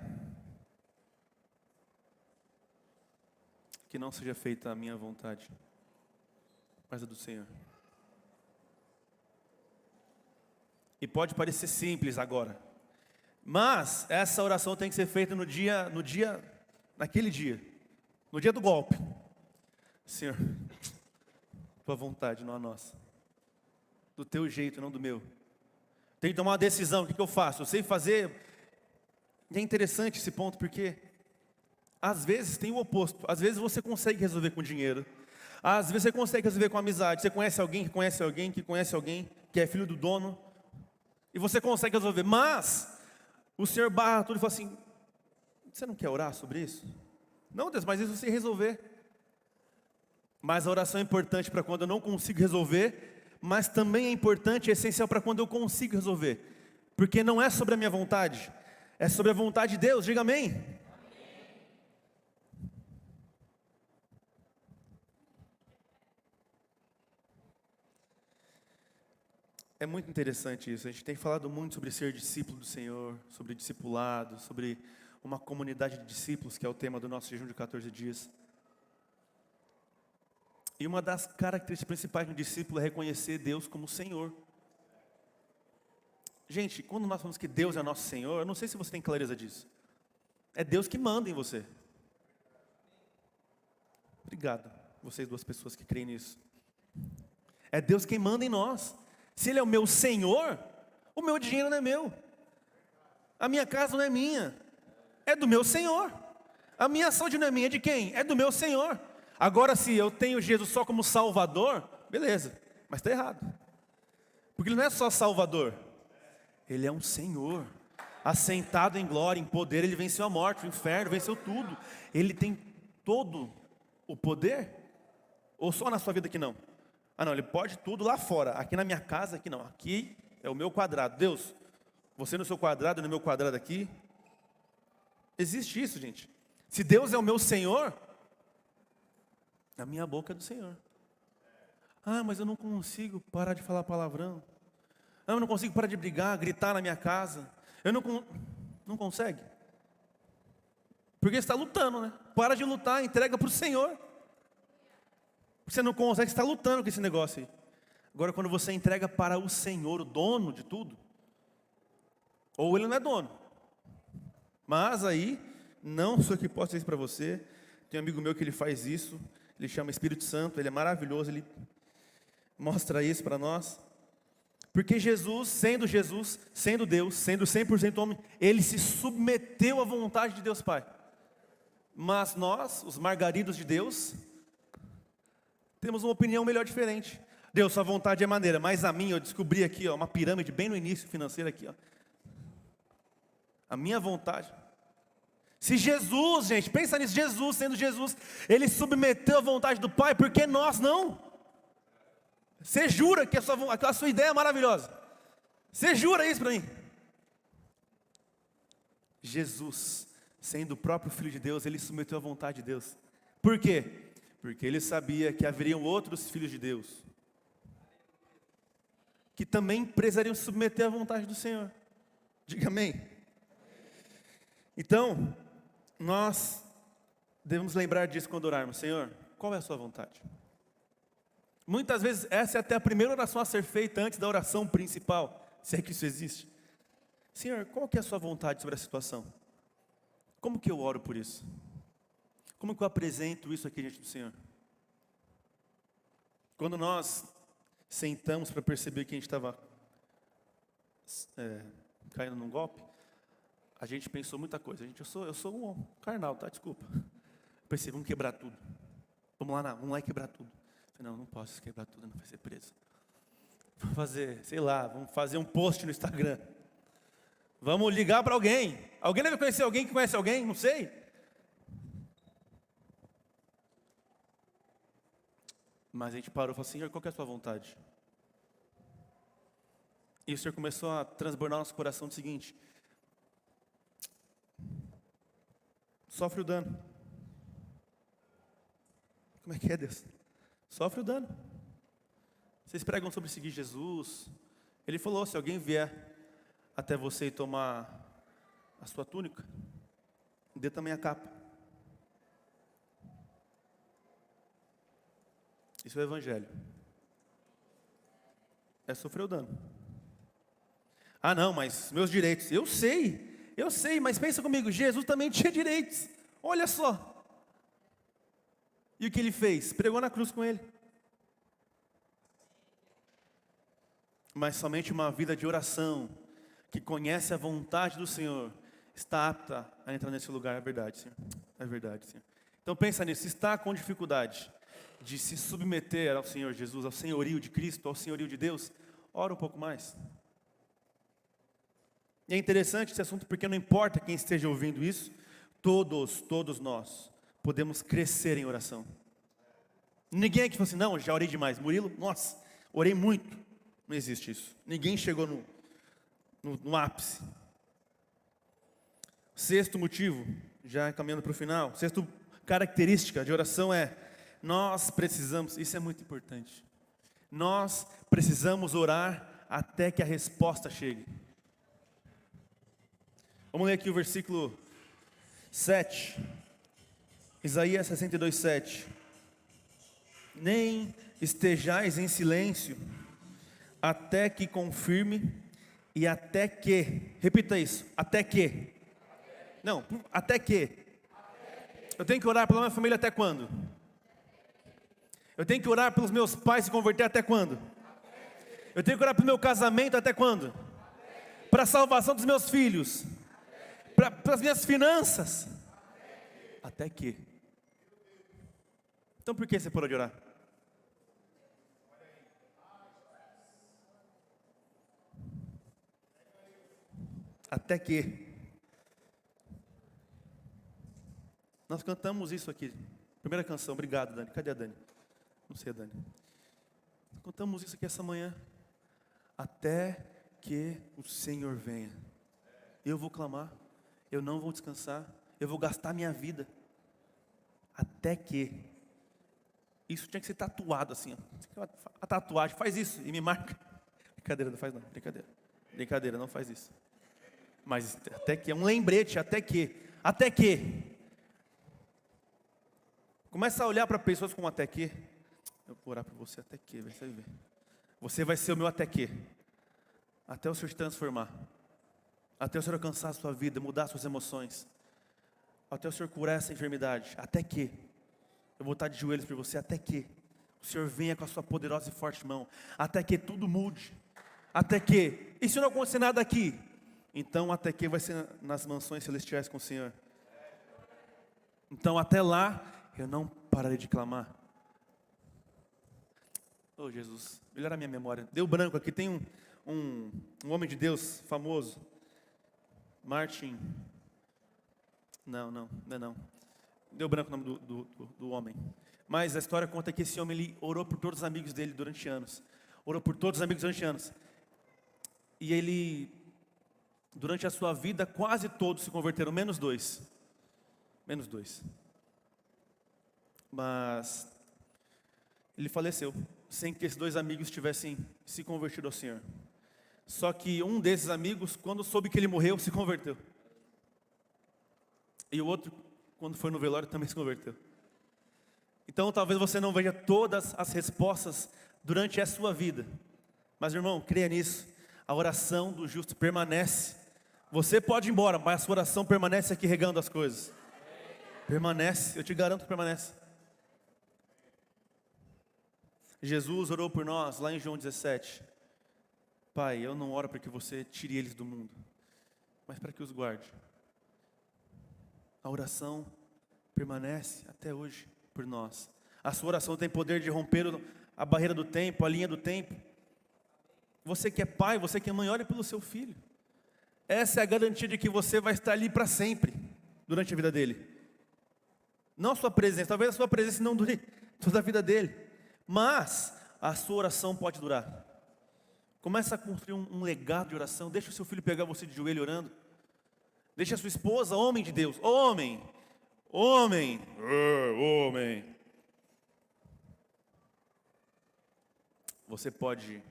que não seja feita a minha vontade, mas a do Senhor. E pode parecer simples agora, mas essa oração tem que ser feita naquele dia, no dia do golpe. Senhor, tua vontade, não a nossa. Do teu jeito, não do meu. Tem que tomar uma decisão, o que eu faço? Eu sei fazer. E é interessante esse ponto, porque às vezes tem o oposto. Às vezes você consegue resolver com dinheiro. Às vezes você consegue resolver com amizade. Você conhece alguém que conhece alguém que conhece alguém que é filho do dono. E você consegue resolver. Mas o Senhor barra tudo e fala assim: você não quer orar sobre isso? Não, Deus, mas isso você resolver. Mas a oração é importante para quando eu não consigo resolver, mas também é importante, é essencial para quando eu consigo resolver. Porque não é sobre a minha vontade, é sobre a vontade de Deus. Diga amém. É muito interessante isso. A gente tem falado muito sobre ser discípulo do Senhor, sobre discipulado, sobre uma comunidade de discípulos, que é o tema do nosso jejum de 14 dias. E uma das características principais de um discípulo é reconhecer Deus como Senhor. Gente, quando nós falamos que Deus é nosso Senhor, eu não sei se você tem clareza disso. É Deus que manda em você. Obrigado, vocês duas pessoas que creem nisso. É Deus quem manda em nós. Se Ele é o meu Senhor, o meu dinheiro não é meu. A minha casa não é minha. É do meu Senhor. A minha saúde não é minha, é de quem? É do meu Senhor. Agora, se eu tenho Jesus só como Salvador, beleza, mas está errado. Porque Ele não é só Salvador. Ele é um Senhor, assentado em glória, em poder. Ele venceu a morte, o inferno, venceu tudo. Ele tem todo o poder? Ou só na sua vida que não? Ah não, Ele pode tudo lá fora. Aqui na minha casa, aqui não. Aqui é o meu quadrado. Deus, você no seu quadrado, no meu quadrado aqui. Existe isso, gente. Se Deus é o meu Senhor, a minha boca é do Senhor. Ah, mas eu não consigo parar de falar palavrão. Ah, eu não consigo parar de brigar, gritar na minha casa. Eu não consegue. Porque você está lutando, né? Para de lutar, entrega para o Senhor. Você não consegue, você está lutando com esse negócio aí. Agora, quando você entrega para o Senhor, o dono de tudo, ou Ele não é dono. Mas aí, não sou que posso dizer isso para você. Tem um amigo meu que ele faz isso. Ele chama Espírito Santo, ele é maravilhoso, ele mostra isso para nós. Porque Jesus, sendo Deus, sendo 100% homem, Ele se submeteu à vontade de Deus Pai. Mas nós, os margaridos de Deus, temos uma opinião melhor diferente. Deus, sua vontade é maneira, mas a minha, eu descobri aqui, ó, uma pirâmide bem no início financeira aqui, ó. A minha vontade. Se Jesus, gente, pensa nisso, Jesus, sendo Jesus, Ele submeteu à vontade do Pai, por que nós não? Você jura que a sua ideia é maravilhosa? Você jura isso para mim? Jesus, sendo o próprio Filho de Deus, Ele submeteu à vontade de Deus. Por quê? Porque Ele sabia que haveriam outros filhos de Deus que também precisariam se submeter à vontade do Senhor. Diga amém. Então, nós devemos lembrar disso quando orarmos. Senhor, qual é a sua vontade? Muitas vezes essa é até a primeira oração a ser feita antes da oração principal, se é que isso existe. Senhor, qual que é a sua vontade sobre a situação? Como que eu oro por isso? Como que eu apresento isso aqui diante do Senhor? Quando nós sentamos para perceber que a gente estava caindo num golpe, a gente pensou muita coisa. Eu sou um carnal, tá? Desculpa. Pensei, vamos quebrar tudo. Vamos lá e quebrar tudo. Falei, não posso quebrar tudo, não vai ser preso. Vamos fazer, sei lá, vamos fazer um post no Instagram. Vamos ligar para alguém. Alguém deve conhecer alguém que conhece alguém, não sei. Mas a gente parou e falou, Senhor, qual que é a sua vontade? E o Senhor começou a transbordar nosso coração do seguinte: sofre o dano. Como é que é, Deus? Sofre o dano. Vocês pregam sobre seguir Jesus. Ele falou, se alguém vier até você e tomar a sua túnica, dê também a capa. Isso é o evangelho. É sofrer o dano. Ah não, mas meus direitos, eu sei, mas pensa comigo, Jesus também tinha direitos, olha só. E o que ele fez? Pregou na cruz com ele. Mas somente uma vida de oração, que conhece a vontade do Senhor, está apta a entrar nesse lugar, é verdade, Senhor. É verdade, Senhor. Então pensa nisso, se está com dificuldade de se submeter ao Senhor Jesus, ao senhorio de Cristo, ao senhorio de Deus, ora um pouco mais. E é interessante esse assunto porque não importa quem esteja ouvindo isso, todos nós podemos crescer em oração. Ninguém aqui falou assim, não, já orei demais. Murilo, nossa, orei muito. Não existe isso. Ninguém chegou no ápice. Sexto motivo, já caminhando para o final, sexta característica de oração é, nós precisamos, isso é muito importante, nós precisamos orar até que a resposta chegue. Vamos ler aqui o versículo 7, Isaías 62, 7. Nem estejais em silêncio, até que confirme, e até que, repita isso, até que, não, até que, eu tenho que orar pela minha família até quando? Eu tenho que orar pelos meus pais se converter até quando? Eu tenho que orar pelo meu casamento até quando? Para a salvação dos meus filhos, para as minhas finanças, até que. Então por que você parou de orar? Até que. Nós cantamos isso aqui. Primeira canção, obrigado Dani. Cadê a Dani? Não sei a Dani. Cantamos isso aqui essa manhã. Até que o Senhor venha. Eu vou clamar. Eu não vou descansar. Eu vou gastar minha vida. Até que. Isso tinha que ser tatuado assim. Ó. A tatuagem, faz isso e me marca. Brincadeira, não faz não. Brincadeira, não faz isso. Mas até que, é um lembrete, até que. Começa a olhar para pessoas com até que. Eu vou orar por você até que, você vai ver. Você vai ser o meu até que. Até o Senhor te transformar. Até o Senhor alcançar a sua vida, mudar as suas emoções. Até o Senhor curar essa enfermidade. Até que. Eu vou estar de joelhos por você, até que. O Senhor venha com a sua poderosa e forte mão. Até que tudo mude. Até que. E se não acontecer nada aqui? Então até que vai ser nas mansões celestiais com o Senhor. Então até lá, eu não pararei de clamar. Oh Jesus, melhora a minha memória. Deu branco aqui, tem um homem de Deus famoso. Martin. Não. Deu branco o nome do homem. Mas a história conta que esse homem, ele orou por todos os amigos dele durante anos. E ele, durante a sua vida, quase todos se converteram, menos dois. Mas ele faleceu, sem que esses dois amigos tivessem se convertido ao Senhor. Só que um desses amigos, quando soube que ele morreu, se converteu. E o outro, quando foi no velório, também se converteu. Então talvez você não veja todas as respostas durante a sua vida. Mas irmão, creia nisso. A oração do justo permanece. Você pode ir embora, mas a sua oração permanece aqui regando as coisas. Permanece, eu te garanto que permanece. Jesus orou por nós lá em João 17. Pai, eu não oro para que você tire eles do mundo, mas para que os guarde. A oração permanece até hoje por nós. A sua oração tem poder de romper a barreira do tempo, a linha do tempo. Você que é pai, você que é mãe, ore pelo seu filho. Essa é a garantia de que você vai estar ali para sempre, durante a vida dele. Não a sua presença, talvez a sua presença não dure toda a vida dele, mas a sua oração pode durar. Começa a construir um legado de oração. Deixa o seu filho pegar você de joelho orando. Deixa a sua esposa, homem de Deus, homem. Você pode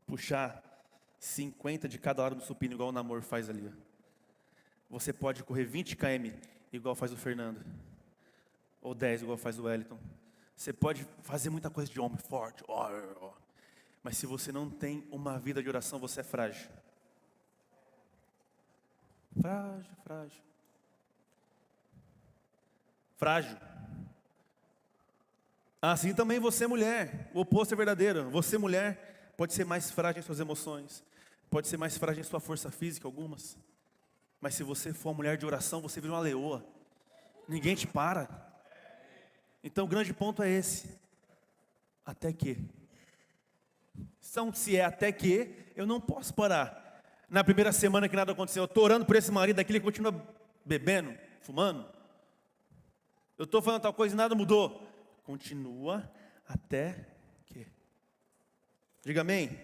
puxar 50 de cada lado do supino, igual o Namor faz ali. Você pode correr 20 km, igual faz o Fernando. ou 10, igual faz o Wellington. Você pode fazer muita coisa de homem forte, mas se você não tem uma vida de oração, você é frágil. Frágil. Assim também você, mulher, o oposto é verdadeiro. Você, mulher, pode ser mais frágil em suas emoções, pode ser mais frágil em sua força física, algumas. Mas se você for uma mulher de oração, você vira uma leoa. Ninguém te para. Então o grande ponto é esse. Até que. Então, se é até que, eu não posso parar. Na primeira semana que nada aconteceu, eu estou orando por esse marido aqui, ele continua bebendo, fumando. Eu estou falando tal coisa e nada mudou. Continua até que. Diga amém.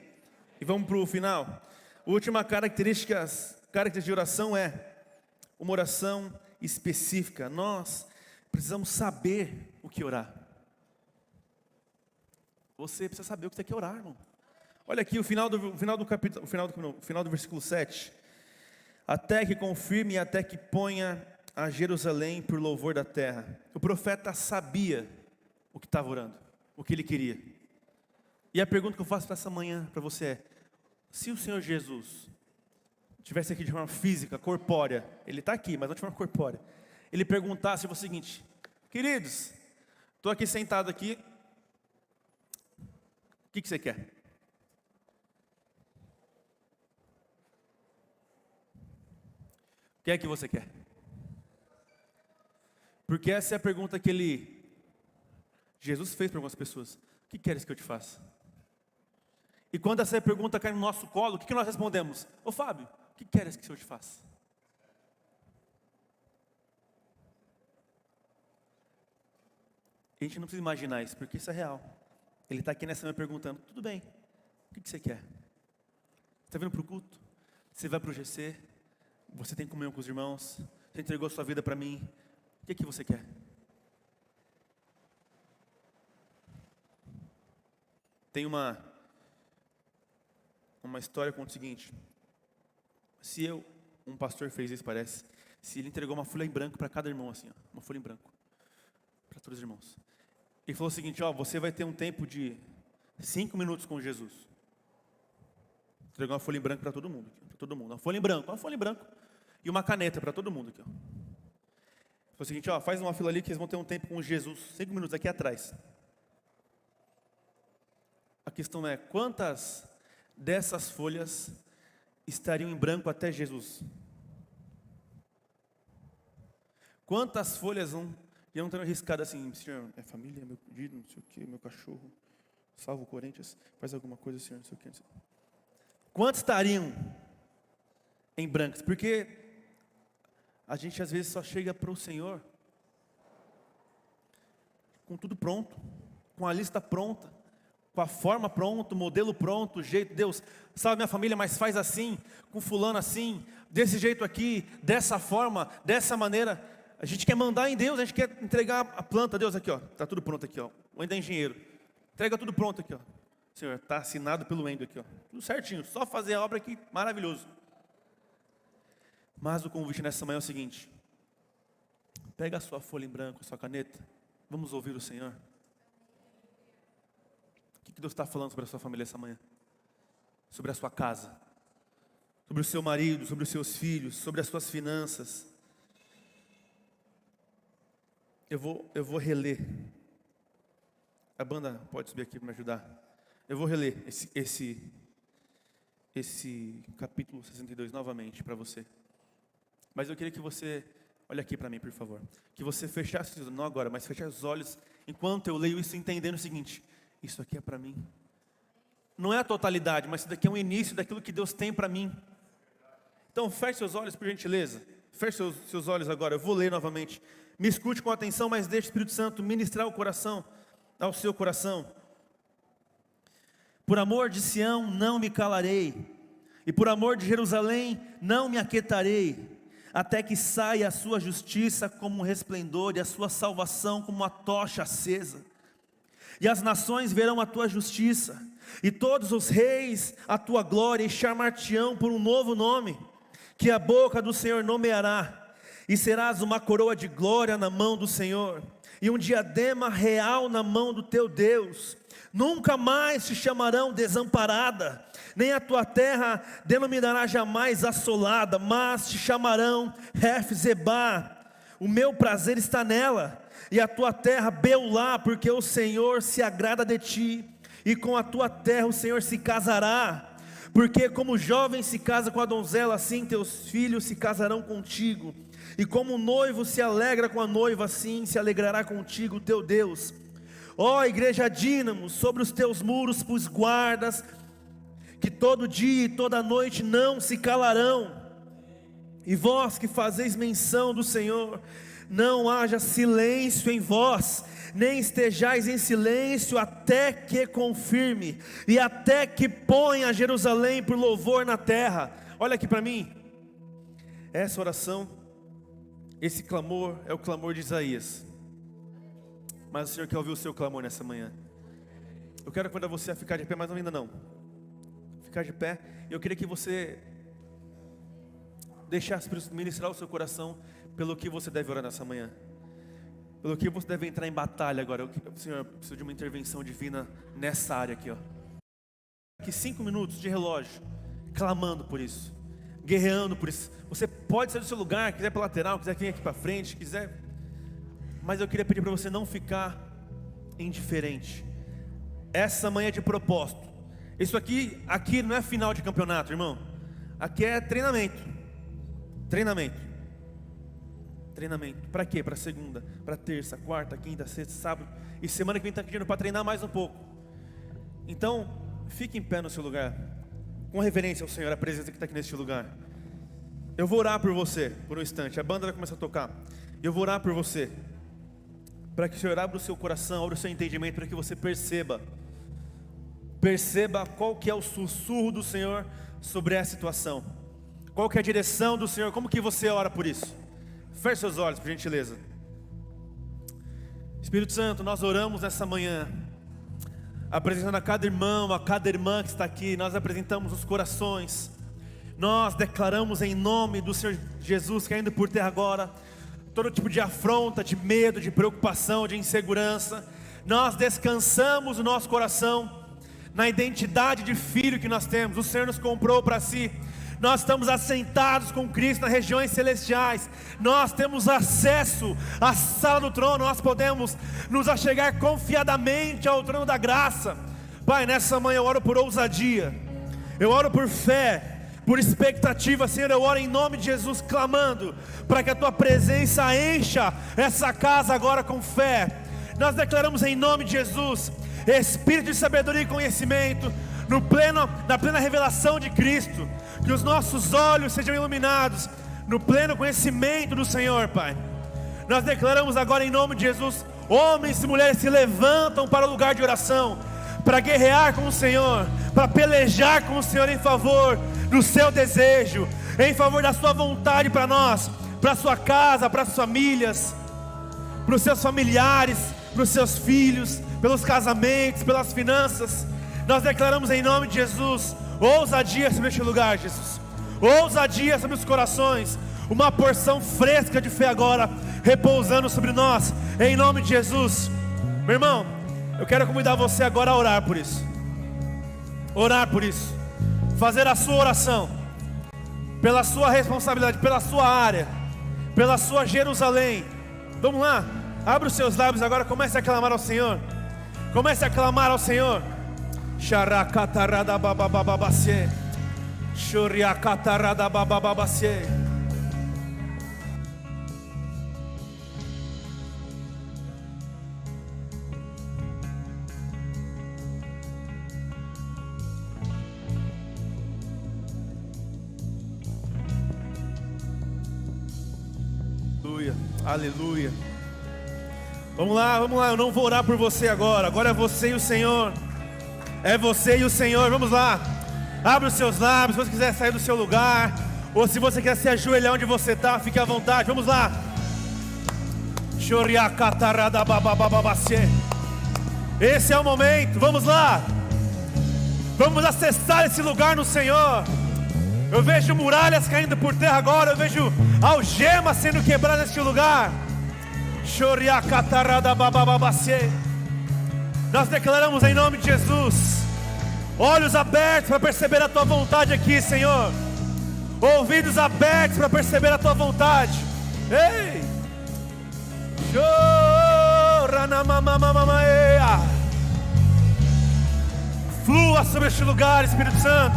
E vamos para o final. A última característica de oração é uma oração específica. Nós precisamos saber o que orar. Você precisa saber o que você quer orar, irmão. Olha aqui o final do versículo 7. Até que confirme e até que ponha a Jerusalém por louvor da terra. O profeta sabia o que estava orando, o que ele queria. E a pergunta que eu faço para essa manhã para você é: se o Senhor Jesus estivesse aqui de forma física, corpórea, ele está aqui, mas não de forma corpórea, ele perguntasse o seguinte: queridos, estou aqui sentado aqui, o que você quer? O que é que você quer? Porque essa é a pergunta que Jesus fez para algumas pessoas: o que queres que eu te faça? E quando essa pergunta cai no nosso colo, o que nós respondemos? Ô Fábio, o que queres que o Senhor te faça? A gente não precisa imaginar isso, porque isso é real. Ele está aqui nessa manhã perguntando: tudo bem, o que você quer? Você está vindo para o culto? Você vai para o GC? Você tem comunhão com os irmãos? Você entregou sua vida para mim? O que você quer? Tem uma história com o seguinte: um pastor fez isso, parece, se ele entregou uma folha em branco para cada irmão, assim, uma folha em branco, para todos os irmãos. Ele falou o seguinte: você vai ter um tempo de 5 minutos com Jesus. Entregou uma folha em branco para todo mundo, uma folha em branco, e uma caneta para todo mundo aqui, Falou o seguinte: faz uma fila ali que eles vão ter um tempo com Jesus, 5 minutos aqui atrás. A questão é: quantas dessas folhas estariam em branco até Jesus? Quantas folhas iam ter arriscado assim: Senhor, minha família, meu pedido, não sei o que, meu cachorro, salva o Corinthians, faz alguma coisa, Senhor, não sei o que, não sei o que. Quantos estariam em brancos? Porque a gente às vezes só chega para o Senhor com tudo pronto, com a lista pronta, com a forma pronta, o modelo pronto, o jeito. Deus, salve minha família, mas faz assim, com fulano assim, desse jeito aqui, dessa forma, dessa maneira. A gente quer mandar em Deus, a gente quer entregar a planta. Deus, aqui está tudo pronto aqui, o Wendel é engenheiro, entrega tudo pronto aqui, Senhor, está assinado pelo Wendel aqui, tudo certinho, só fazer a obra aqui, maravilhoso. Mas o convite nessa manhã é o seguinte: pega a sua folha em branco, a sua caneta, vamos ouvir o Senhor. O que Deus está falando sobre a sua família essa manhã? Sobre a sua casa, sobre o seu marido, sobre os seus filhos, sobre as suas finanças. Eu vou reler. A banda pode subir aqui para me ajudar. Eu vou reler esse capítulo 62 novamente para você. Mas eu queria que você, olha aqui para mim, por favor. Que você fechasse, não agora, mas fechasse os olhos enquanto eu leio isso, entendendo o seguinte: isso aqui é para mim. Não é a totalidade, mas isso daqui é um início daquilo que Deus tem para mim. Então feche seus olhos, por gentileza. Feche seus olhos agora, eu vou ler novamente. Me escute com atenção, mas deixe o Espírito Santo ministrar ao seu coração. Por amor de Sião não me calarei, e por amor de Jerusalém não me aquietarei, até que saia a sua justiça como um resplendor e a sua salvação como uma tocha acesa. E as nações verão a tua justiça, e todos os reis a tua glória, e chamar-te-ão por um novo nome, que a boca do Senhor nomeará, e serás uma coroa de glória na mão do Senhor, e um diadema real na mão do teu Deus. Nunca mais te chamarão desamparada, nem a tua terra denominará jamais assolada, mas te chamarão Hefzebá. O meu prazer está nela, e a tua terra Beulá, porque o Senhor se agrada de ti, e com a tua terra o Senhor se casará. Porque como o jovem se casa com a donzela, assim teus filhos se casarão contigo. E como o noivo se alegra com a noiva, assim se alegrará contigo o teu Deus. Ó igreja Dínamo, sobre os teus muros pus guardas, que todo dia e toda noite não se calarão. E vós que fazeis menção do Senhor, não haja silêncio em vós, nem estejais em silêncio até que confirme, e até que ponha Jerusalém por louvor na terra. Olha aqui para mim, essa oração, esse clamor é o clamor de Isaías, mas o Senhor quer ouvir o seu clamor nessa manhã. Eu quero convidar você a ficar de pé, mas ainda não, ficar de pé. Eu queria que você deixasse ministrar o seu coração pelo que você deve orar nessa manhã, pelo que você deve entrar em batalha agora. Senhor, eu preciso de uma intervenção divina nessa área aqui, ó. Aqui 5 minutos de relógio, clamando por isso, guerreando por isso. Você pode sair do seu lugar, quiser para lateral, quiser vir aqui para frente, quiser. Mas eu queria pedir para você não ficar indiferente. Essa manhã é de propósito. Isso aqui não é final de campeonato, irmão. Aqui é treinamento. Treinamento. Para quê? Para segunda, para terça, quarta, quinta, sexta, sábado. E semana que vem está pedindo para treinar mais um pouco. Então, fique em pé no seu lugar, com reverência ao Senhor, a presença que está aqui neste lugar. Eu vou orar por você por um instante. A banda vai começar a tocar. Eu vou orar por você, para que o Senhor abra o seu coração, abra o seu entendimento, para que você perceba qual que é o sussurro do Senhor sobre essa situação. Qual que é a direção do Senhor, como que você ora por isso? Feche seus olhos, por gentileza. Espírito Santo, nós oramos nessa manhã, apresentando a cada irmão, a cada irmã que está aqui. Nós apresentamos os corações. Nós declaramos em nome do Senhor Jesus, caindo por terra agora, todo tipo de afronta, de medo, de preocupação, de insegurança. Nós descansamos o nosso coração na identidade de filho que nós temos. O Senhor nos comprou para si. Nós estamos assentados com Cristo nas regiões celestiais. Nós temos acesso à sala do trono. Nós podemos nos achegar confiadamente ao trono da graça. Pai, nessa manhã eu oro por ousadia, eu oro por fé, por expectativa. Senhor, eu oro em nome de Jesus, clamando para que a Tua presença encha essa casa agora com fé. Nós declaramos em nome de Jesus espírito de sabedoria e conhecimento, na plena revelação de Cristo, que os nossos olhos sejam iluminados no pleno conhecimento do Senhor, Pai. Nós declaramos agora em nome de Jesus, homens e mulheres se levantam para o lugar de oração, para guerrear com o Senhor, para pelejar com o Senhor em favor do seu desejo, em favor da sua vontade para nós, para a sua casa, para as famílias, para os seus familiares, para os seus filhos, pelos casamentos, pelas finanças. Nós declaramos em nome de Jesus ousadia sobre este lugar, Jesus, ousadia sobre os corações, uma porção fresca de fé agora repousando sobre nós, em nome de Jesus. Meu irmão, eu quero convidar você agora a orar por isso, fazer a sua oração, pela sua responsabilidade, pela sua área, pela sua Jerusalém. Vamos lá, abre os seus lábios agora, comece a clamar ao Senhor, comece a clamar ao Senhor. Xaracataradababababacê, Xuriacataradabababacê. Aleluia, aleluia. Vamos lá, eu não vou orar por você agora é você e o Senhor. É você e o Senhor, vamos lá. Abre os seus lábios, se você quiser sair do seu lugar, ou se você quer se ajoelhar onde você está, fique à vontade, vamos lá. Esse é o momento, vamos lá. Vamos acessar esse lugar no Senhor. Eu vejo muralhas caindo por terra agora, eu vejo algemas sendo quebradas neste lugar. Nós declaramos em nome de Jesus, olhos abertos para perceber a Tua vontade aqui, Senhor. Ouvidos abertos para perceber a Tua vontade. Ei! Flua sobre este lugar, Espírito Santo.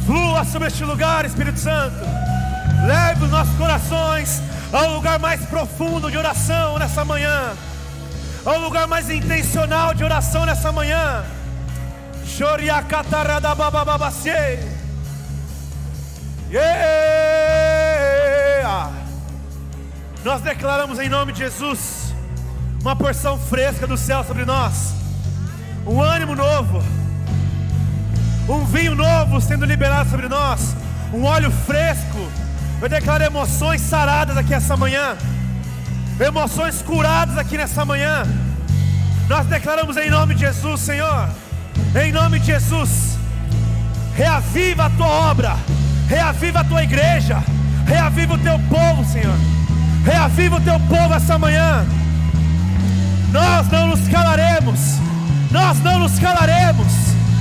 Flua sobre este lugar, Espírito Santo. Leve os nossos corações ao lugar mais profundo de oração nessa manhã, ao lugar mais intencional de oração nessa manhã. Nós declaramos em nome de Jesus uma porção fresca do céu sobre nós, um ânimo novo, um vinho novo sendo liberado sobre nós, um óleo fresco. Eu declaro emoções saradas aqui essa manhã, emoções curadas aqui nessa manhã. Nós declaramos em nome de Jesus, Senhor, em nome de Jesus, reaviva a Tua obra, reaviva a Tua igreja, reaviva o Teu povo, Senhor, reaviva o Teu povo essa manhã. Nós não nos calaremos, nós não nos calaremos.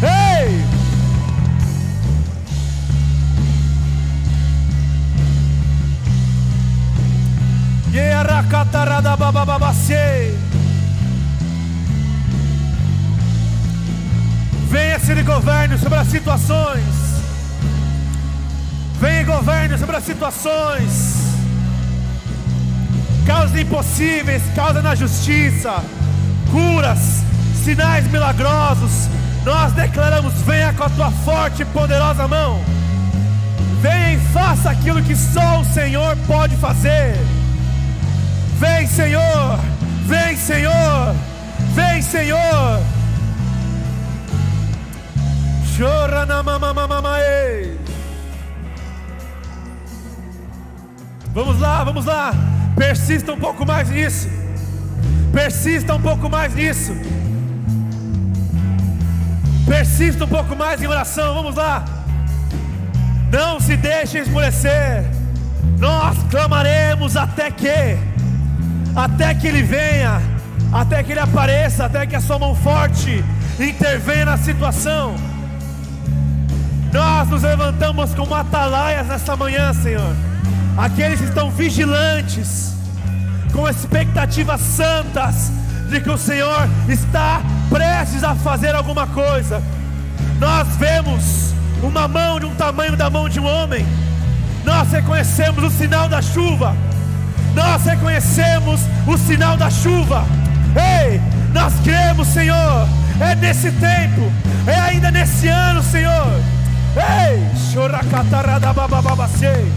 Ei! Venha ser governo sobre as situações. Venha governo sobre as situações. Causas impossíveis, causa na justiça, curas, sinais milagrosos. Nós declaramos: venha com a Tua forte e poderosa mão. Venha e faça aquilo que só o Senhor pode fazer. Vem, Senhor, vem, Senhor, vem, Senhor. Chora na mamamamamae. Vamos lá, vamos lá. Persista um pouco mais nisso. Persista um pouco mais nisso. Persista um pouco mais em oração. Vamos lá. Não se deixe esmorecer. Nós clamaremos até que Ele venha, até que Ele apareça, até que a Sua mão forte intervenha na situação. Nós nos levantamos como atalaias nessa manhã, Senhor. Aqueles que estão vigilantes, com expectativas santas de que o Senhor está prestes a fazer alguma coisa. Nós vemos uma mão de um tamanho da mão de um homem. Nós reconhecemos o sinal da chuva. Nós reconhecemos o sinal da chuva. Ei, nós cremos, Senhor. É nesse tempo, é ainda nesse ano, Senhor. Ei, choracatarada babababacei.